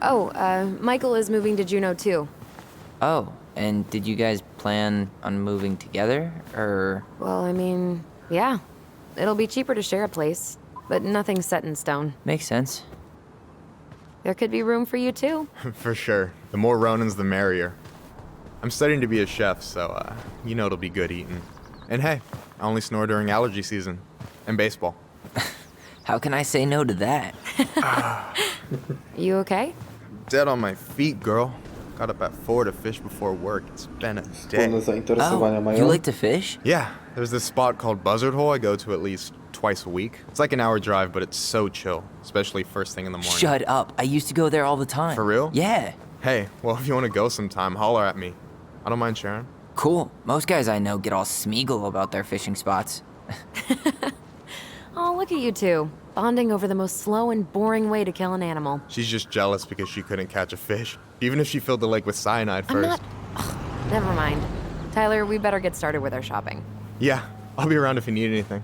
Oh, Michael is moving to Juneau too. Oh, and did you guys plan on moving together, or? Well, I mean, yeah. It'll be cheaper to share a place, but nothing's set in stone. Makes sense. There could be room for you too. For sure. The more Ronins, the merrier. I'm studying to be a chef, so, you know it'll be good eating. And hey, I only snore during allergy season. And baseball. How can I say no to that? You okay? Dead on my feet, girl. Got up at 4 to fish before work. It's been a Wspólne day. zainteresowania Oh, mają. you like to fish? Yeah, there's this spot called Buzzard Hole I go to at least twice a week. It's like an hour drive, but it's so chill, especially first thing in the morning. Shut up. I used to go there all the time. For real? Yeah. Hey, well, if you want to go sometime, holler at me. I don't mind sharing. Cool. Most guys I know get all smeagol about their fishing spots. Oh, look at you two. Bonding over the most slow and boring way to kill an animal. She's just jealous because she couldn't catch a fish, even if she filled the lake with cyanide I'm first. not... Ugh, never mind. Tyler, we better get started with our shopping. Yeah, I'll be around if you need anything.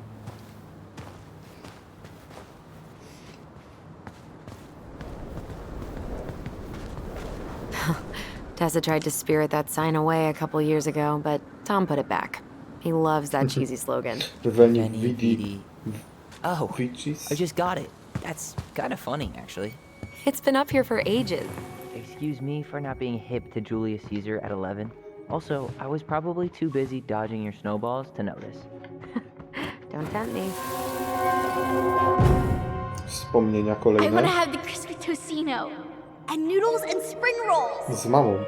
Tessa tried to spirit that sign away a couple years ago, but Tom put it back. He loves that cheesy slogan. Veni, Veni, vidi, vidi. Oh, vicis. I just got it. That's kind of funny, actually. It's been up here for ages. Excuse me for not being hip to Julius Caesar at 11. Also, I was probably too busy dodging your snowballs to notice. Don't tempt me. Wspomnienia I want to kolejne have the crispy tocino and noodles and spring rolls. z mamą.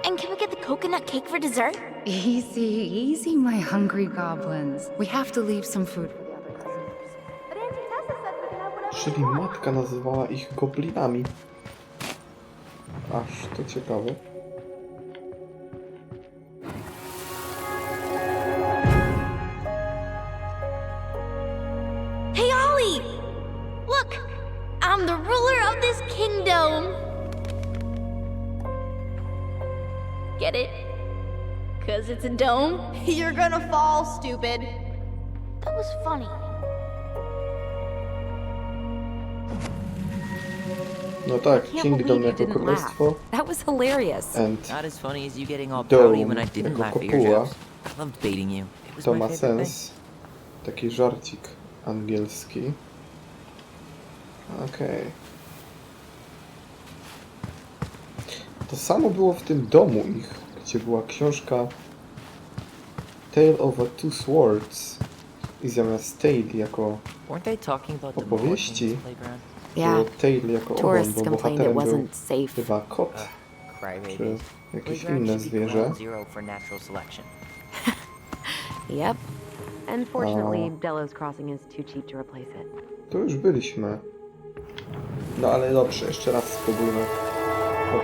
And can we get the coconut cake for dessert? Easy, easy, my hungry goblins. We have to leave some food for the other customers. But Auntie Tessa said we can have whatever Czyli matka nazywała ich goblinami. Aż to ciekawe. Hey, Ollie! Look! I'm the ruler of this kingdom! Get it? 'Cause it's a dome? You're gonna fall, stupid. That was funny. No tak, Can't Kingdom believe you jako didn't laugh. królestwo That was hilarious. and Not as funny as you getting all pouty when I Dome didn't jako laugh at your kopuła. jokes. I loved baiting you. It was To my ma favorite thing. sens. Taki żarcik angielski. Okej. To samo było w tym domu ich, gdzie była książka Tale of Two Swords i zamiast Tale jako Weren't they talking about the opowieści Morgans playground? Yeah. było Tale jako ogon, Tourists bo complained it bohaterem był wasn't safe. chyba kot czy Crybabies. jakieś Playground inne should be zwierzę. ground zero for natural selection. Yep. Unfortunately, Delos Crossing is too cheap to replace it. Tu już byliśmy. No ale dobrze, jeszcze raz spróbujmy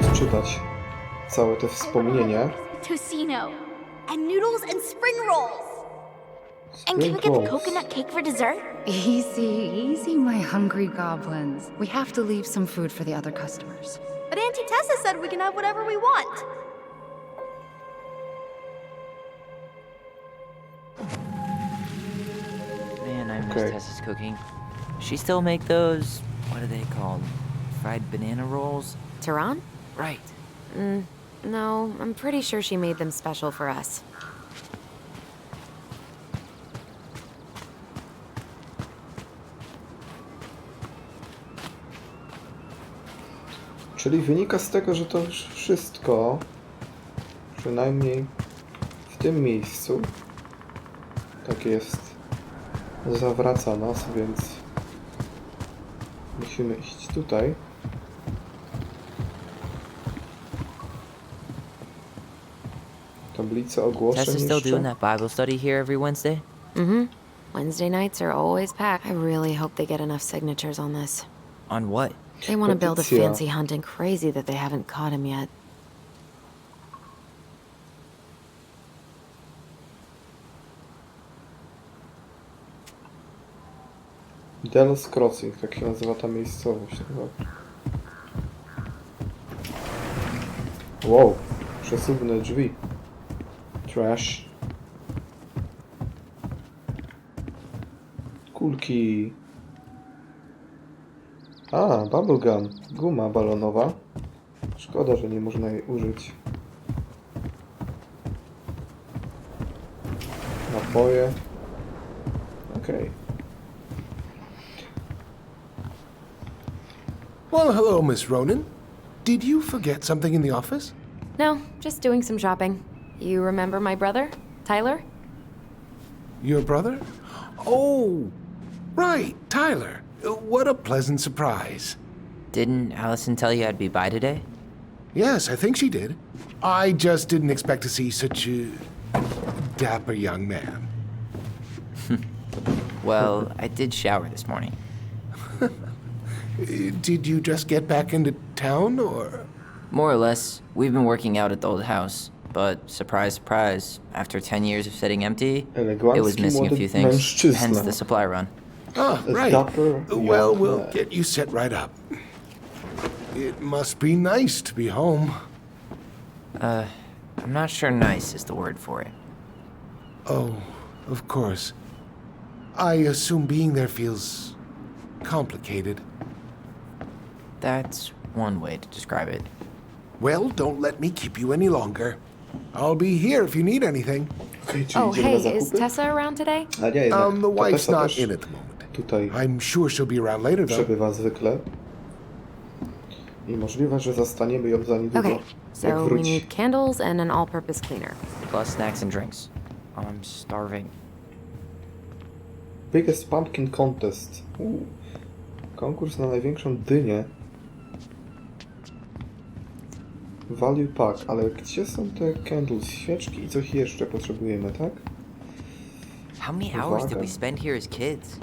odczytać całe te wspomnienie. Tocino. And noodles and spring rolls. And can we Spring get the rolls. coconut cake for dessert? Easy, easy, my hungry goblins. We have to leave some food for the other customers. But Auntie Tessa said we can have whatever we want. Man, I miss Okay. Tessa's cooking. She still make those, what are they called? Fried banana rolls? Tehran? Right. No, I'm pretty sure she made them special for us. Czyli wynika z tego, że to już wszystko, przynajmniej w tym miejscu, tak jest, zawraca nas, więc musimy iść tutaj. Tablica ogłoszeń Tessa's still jeszcze. doing that Bible study here every Wednesday? Wednesday nights are always packed. I really hope they get enough signatures on this. On what? They want to build a Peticja. fancy hunt and crazy that they haven't caught him yet. Delos Crossing, tak się nazywa ta miejscowość. Chyba. Wow, przesuwne drzwi. Trash. Kulki. A, bubblegum. Guma balonowa. Szkoda, że nie można jej użyć. Napoje. Okej. Well, hello, Miss Ronan. Did you forget something in the office? No, just doing some shopping. You remember my brother, Tyler? Your brother? Oh, right, Tyler. What a pleasant surprise. Didn't Alyson tell you I'd be by today? Yes, I think she did. I just didn't expect to see such a dapper young man. Well, I did shower this morning. Did you just get back into town, or? More or less. We've been working out at the old house. But surprise, surprise, after 10 years of sitting empty, it was Elegancki missing a młody few things. mężczyzna. Hence the supply run. Ah, right. dapper Well, young we'll man. get you set right up. It must be nice to be home. I'm not sure nice is the word for it. Oh, of course. I assume being there feels complicated. That's one way to describe it. Well, don't let me keep you any longer. I'll be here if you need anything. Okej, czyli Oh, idziemy na hey, is zakupy? Tessa around today? A nie, jednak The to wife's Tessa not też in at the moment. tutaj I'm sure she'll be around later, though. przebywa zwykle. I możliwe, że zastaniemy ją za niedługo, Okay, jak so we wróci. need candles and an all-purpose cleaner. Plus snacks and drinks. I'm starving. Biggest Pumpkin Contest. Konkurs na największą dynię. Value pack, ale gdzie są te candles, świeczki i coś jeszcze potrzebujemy, tak? How many hours did we Uwaga. spend here as kids?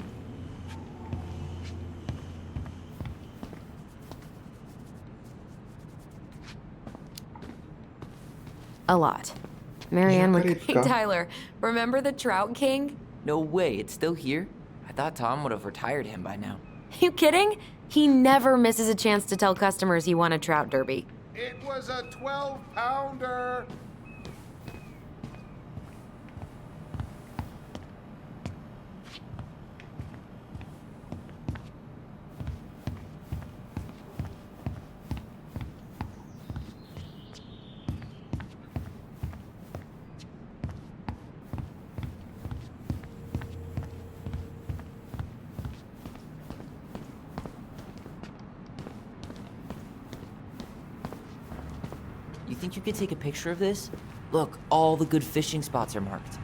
A lot. Marianne would... Rybka. Hey, Tyler, remember the Trout King? No way, it's still here? I thought Tom would have retired him by now. You kidding? He never misses a chance to tell customers he won a trout derby. It was a 12-pounder. You think you could take a picture of this? Look, all the good fishing spots are marked.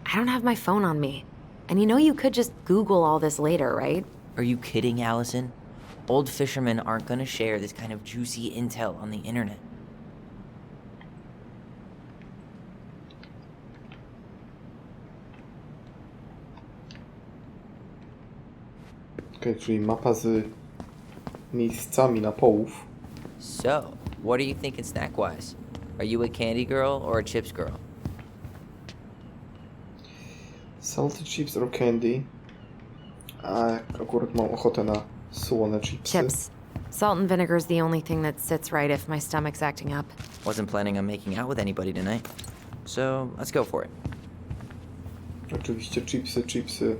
I don't have my phone on me. And you know you could just Google all this later, right? Are you kidding, Alyson? Old fishermen aren't gonna share this kind of juicy intel on the internet. Okej, czyli mapa z miejscami na połów. So, what are you thinking snack-wise? Are you a candy girl or a chips girl? Salty chips or candy. A akurat mam ochotę na słone chipsy. Chips. Salt and vinegar's the only thing that sits right if my stomach's acting up. Wasn't planning on making out with anybody tonight. So, let's go for it. Oczywiście chipsy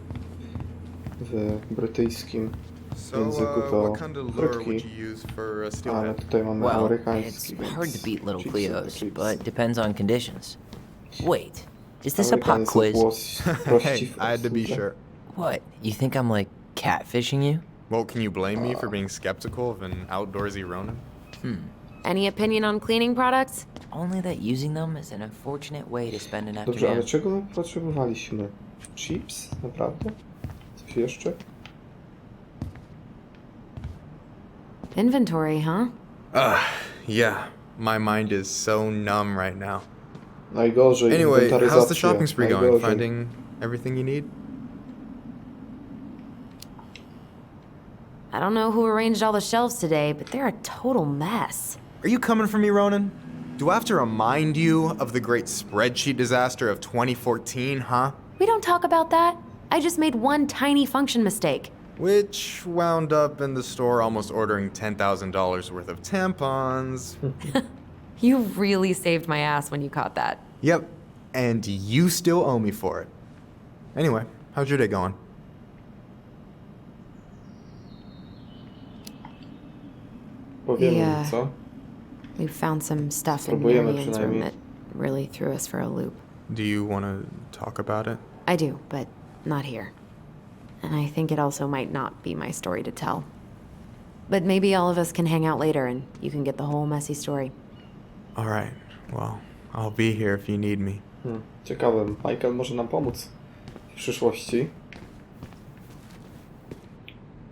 w brytyjskim So, języku to what kind of lure frytki, would you use for a ale steelhead? tutaj mamy Well, amerykański, it's hard to beat little chipsy to Cleos, chips. but depends on conditions. Wait, is this a Amerykanie pop są quiz? Hey, I had to be sure. What, you think I'm like catfishing you? Well, can you blame me for being skeptical of an outdoorsy Ronin? Any opinion on cleaning products? Only that using them is an unfortunate way to spend an Dobrze, ale afternoon. czego my potrzebowaliśmy? Chips? Naprawdę? Coś jeszcze? Inventory, huh? Yeah, my mind is so numb right now. Najgorzej, Anyway, how's the inwentaryzacja. shopping spree going? Najgorzej. Finding everything you need? I don't know who arranged all the shelves today, but they're a total mess. Are you coming for me, Ronan? Do I have to remind you of the great spreadsheet disaster of 2014, huh? We don't talk about that. I just made one tiny function mistake. Which wound up in the store almost ordering $10,000 worth of tampons. You really saved my ass when you caught that. Yep, and you still owe me for it. Anyway, how's your day going? Powiemy Yeah. im, co? We found some stuff in Spróbujemy Marianne's room przynajmniej. that really threw us for a loop. Do you want to talk about it? I do, but not here. And I think it also might not be my story to tell. But maybe all of us can hang out later and you can get the whole messy story. All right, well, I'll be here if you need me. Ciekawe, Michael może nam pomóc w przyszłości.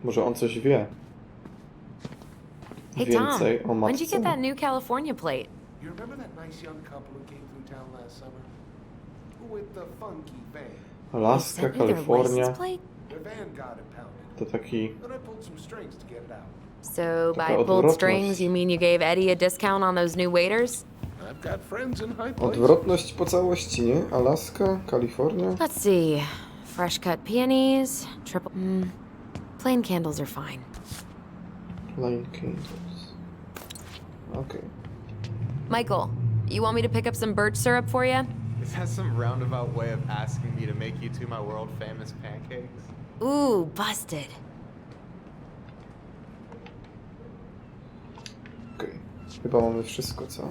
Może on coś wie. Hey Tom, Więcej o when'd you matce. get that new California plate? You remember that nice young couple who came through town last summer? With the funky van. Alaska, Sent me their Kalifornia. license plate? Their van got impounded. To taki... Then I pulled some strings to get it out. So by Taka pulled odwrotność. strings, you mean you gave Eddie a discount on those new waiters? I've got friends in high places. Odwrotność po całości, nie? Alaska, Kalifornia. Let's see. Fresh cut peonies, triple... plain candles are fine. Line candles. Okay. Michael, you want me to pick up some birch syrup for you? Is that some roundabout way of asking me to make you two my world famous pancakes? Ooh, busted. Okej. Chyba mamy wszystko, co?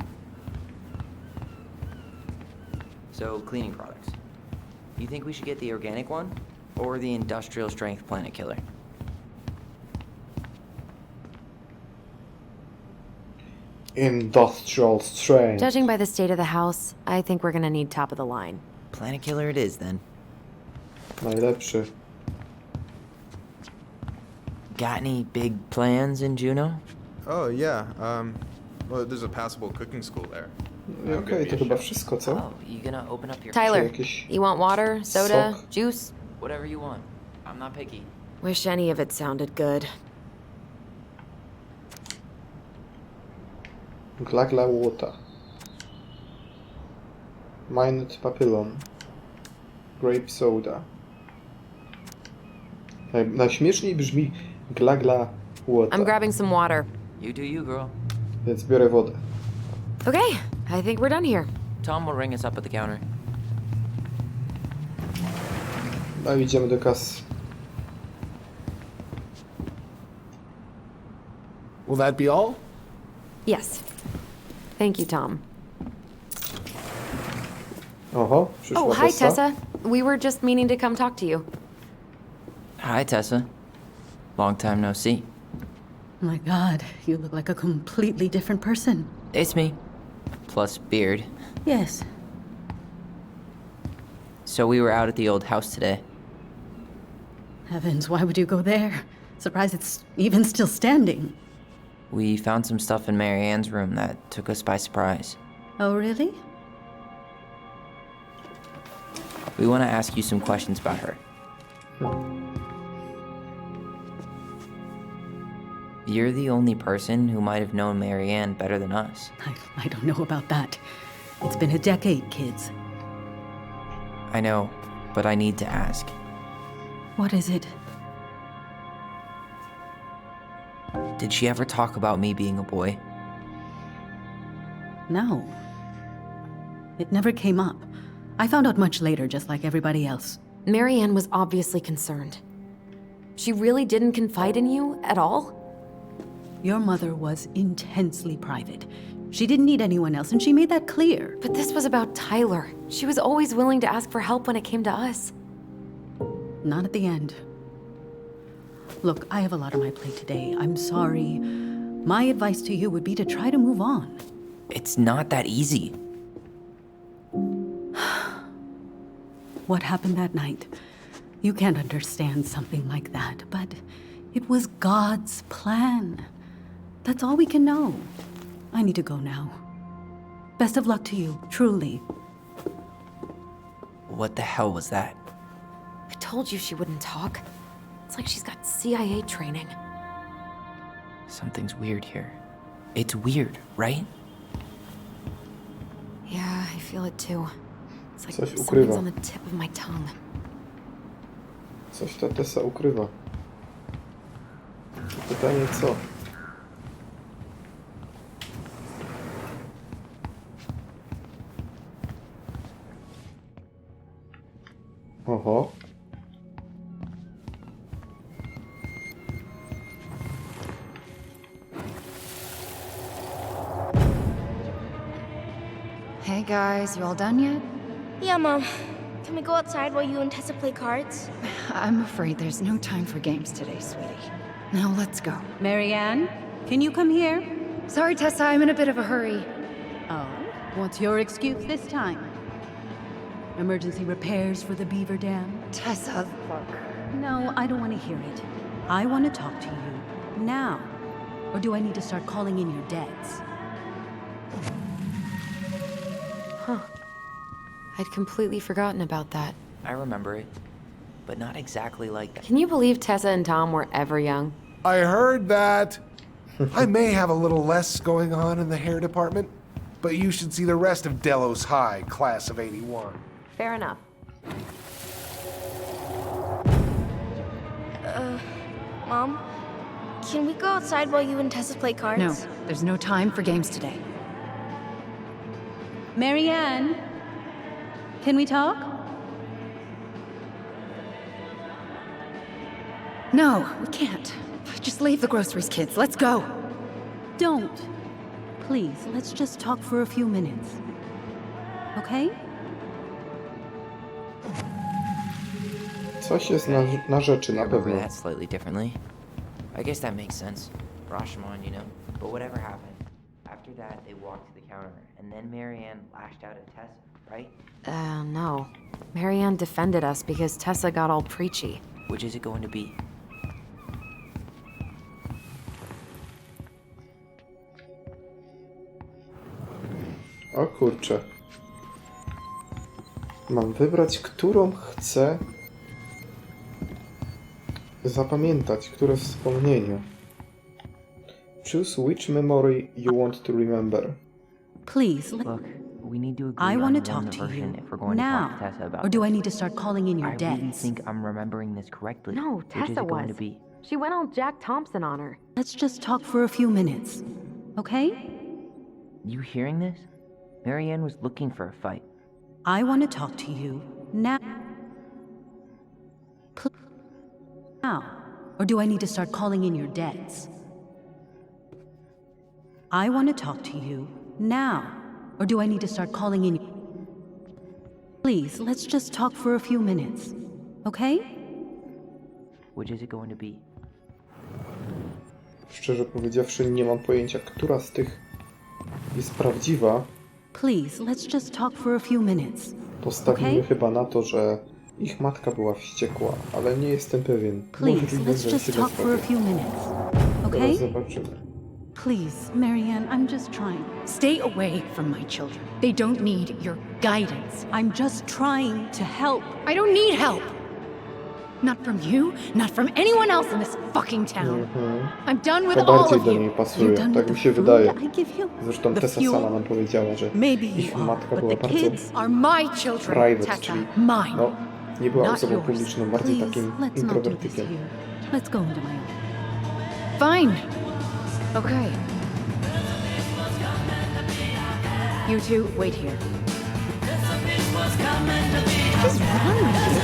So, cleaning products. You think we should get the organic one? Or the industrial strength planet killer? Industrial strength. Judging by the state of the house, I think we're gonna need top of the line. Planet killer it is then. Najlepszy. Got any big plans in Juneau? Oh, yeah. Well, there's a passable cooking school there. Okej, to chyba wszystko, co? Oh, you gonna open up your... Tyler, Jakieś you want water, soda, sok? juice? Whatever you want. I'm not picky. Wish any of it sounded good. Glagla łota. Mined papillon. Grape soda. Najśmieszniej brzmi glagla łota, I'm grabbing some water. You do you, girl. więc biorę wodę. Okay, I think we're done here. Tom will ring us up at the counter. No i idziemy do kasy. Will that be all? Yes. Thank you, Tom. Oho, przyszła Oh, hi, Tessa. We were just meaning to come talk to you. Hi, Tessa. Long time no see. My God, you look like a completely different person. It's me. Plus beard. Yes. So we were out at the old house today. Heavens, why would you go there? Surprised it's even still standing. We found some stuff in Mary Ann's room that took us by surprise. Oh, really? We want to ask you some questions about her. You're the only person who might have known Mary Ann better than us. I don't know about that. It's been a decade, kids. I know, but I need to ask. What is it? Did she ever talk about me being a boy? No. It never came up. I found out much later, just like everybody else. Mary Ann was obviously concerned. She really didn't confide in you at all? Your mother was intensely private. She didn't need anyone else, and she made that clear. But this was about Tyler. She was always willing to ask for help when it came to us. Not at the end. Look, I have a lot on my plate today. I'm sorry. My advice to you would be to try to move on. It's not that easy. What happened that night? You can't understand something like that, but it was God's plan. That's all we can know. I need to go now. Best of luck to you, truly. What the hell was that? I told you she wouldn't talk. It's like she's got CIA training. Something's weird here. It's weird, right? Yeah, I feel it too. It's like Coś something's ukrywa. on the tip of my tongue. Coś ta Tessa ukrywa. Pytanie co? Oho. Hey guys, you all done yet? Yeah, Mom. Can we go outside while you and Tessa play cards? I'm afraid there's no time for games today, sweetie. Now let's go. Marianne, can you come here? Sorry, Tessa, I'm in a bit of a hurry. Oh, what's your excuse this time? Emergency repairs for the beaver dam? Tessa, look. No, I don't want to hear it. I want to talk to you now. Or do I need to start calling in your debts? Huh. I'd completely forgotten about that. I remember it, but not exactly like that. Can you believe Tessa and Tom were ever young? I heard that. I may have a little less going on in the hair department, but you should see the rest of Delos High, class of '81. Fair enough. Mom, can we go outside while you and Tessa play cards? No, there's no time for games today. Marianne, can we talk? No, we can't. Just leave the groceries, kids. Let's go. Don't. Please, let's just talk for a few minutes. Okay? Coś jest na rzeczy, I na remember pewno. that slightly differently. I guess that makes sense. Rashomon, you know. But whatever happened, after that they walked to the counter, and then Marianne lashed out at Tessa, right? No. Marianne defended us because Tessa got all preachy. Which is it going to be? kurczę. Mam wybrać, którą chcę zapamiętać, które wspomnienie. Choose which memory you want to remember. Please, Look, we need to I agree want on to one talk to you version if we're going to now. talk to Tessa about Or do I this. need to start calling in your I really debts? think I'm remembering this correctly. No, Which is Tessa it going was. to be? She went all Jack Thompson on her. Let's just talk for a few minutes, okay? You hearing this? Marianne was looking for a fight. I want to talk to you now. Now. Or do I need to start calling in your debts? I want to talk to you now. Or do I need to start calling in? Please, let's just talk for a few minutes, okay? Which is it going to be? Szczerze powiedziawszy, nie mam pojęcia, która z tych jest prawdziwa. Please, let's just talk for a few minutes. Postawimy Okay. chyba na to, że ich matka była wściekła, ale nie jestem pewien. Please, Możliwe, let's że just się talk for a dowiemy. few minutes, Teraz okay? zobaczymy. Please, Marianne, I'm just trying. Stay away from my children. They don't need your guidance. I'm just trying to help. I don't need help. Not from you, not from anyone else in this fucking town. I'm done with To all bardziej of do you. niej You pasuje, done tak with mi the się food wydaje. I give you? Zresztą The Tessa fuel? sama nam powiedziała, że Maybe ich you are, matka but była the bardzo kids Are my children, private, Tessa. czyli Mine. no, nie była Not osobą yours. publiczną, bardziej Please, takim let's not do this introwertykiem. here. Let's go into my own. Fine. Okay. You two, wait here. What is wrong with you?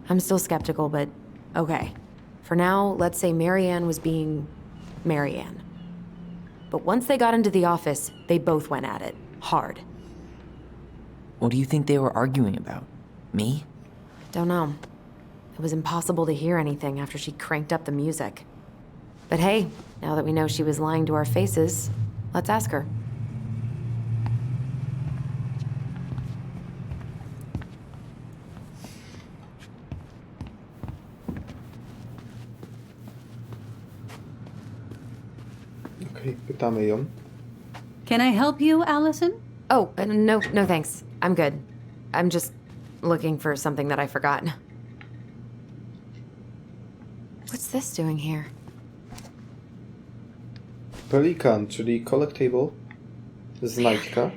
I'm still skeptical, but okay. For now, let's say Marianne was being Marianne. But once they got into the office, they both went at it. Hard. What do you think they were arguing about? Me? Don't know. It was impossible to hear anything after she cranked up the music. But hey, now that we know she was lying to our faces, let's ask her. Okej, pytamy ją. Can I help you, Alyson? Oh, no thanks. I'm good. I'm just looking for something that I forgot. What's this doing here? Pelikan, czyli collectible, znajdźka.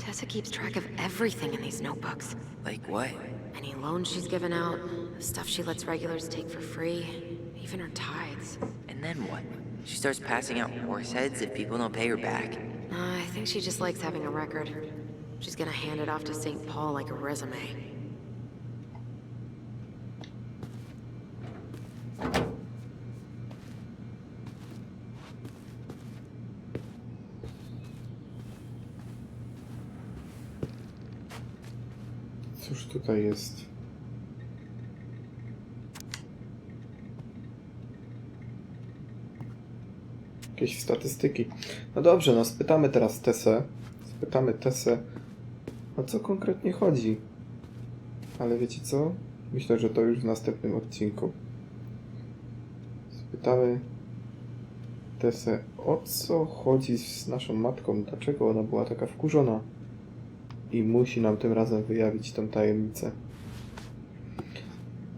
Tessa keeps track of everything in these notebooks. Like what? Any loans she's given out, the stuff she lets regulars take for free, even her tithes. And then what? She starts passing out horse heads if people don't pay her back? I think she just likes having a record. She's gonna hand it off to St. Paul like a resume. Cóż tutaj jest? Jakieś statystyki. No dobrze, no spytamy teraz Tessę. Spytamy Tessę, o co konkretnie chodzi. Ale wiecie co? Myślę, że to już w następnym odcinku. Spytamy Tessę, o co chodzi z naszą matką, dlaczego ona była taka wkurzona i musi nam tym razem wyjawić tą tajemnicę.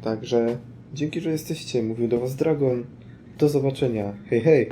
Także dzięki, że jesteście. Mówił do was Dragon. Do zobaczenia. Hej, hej!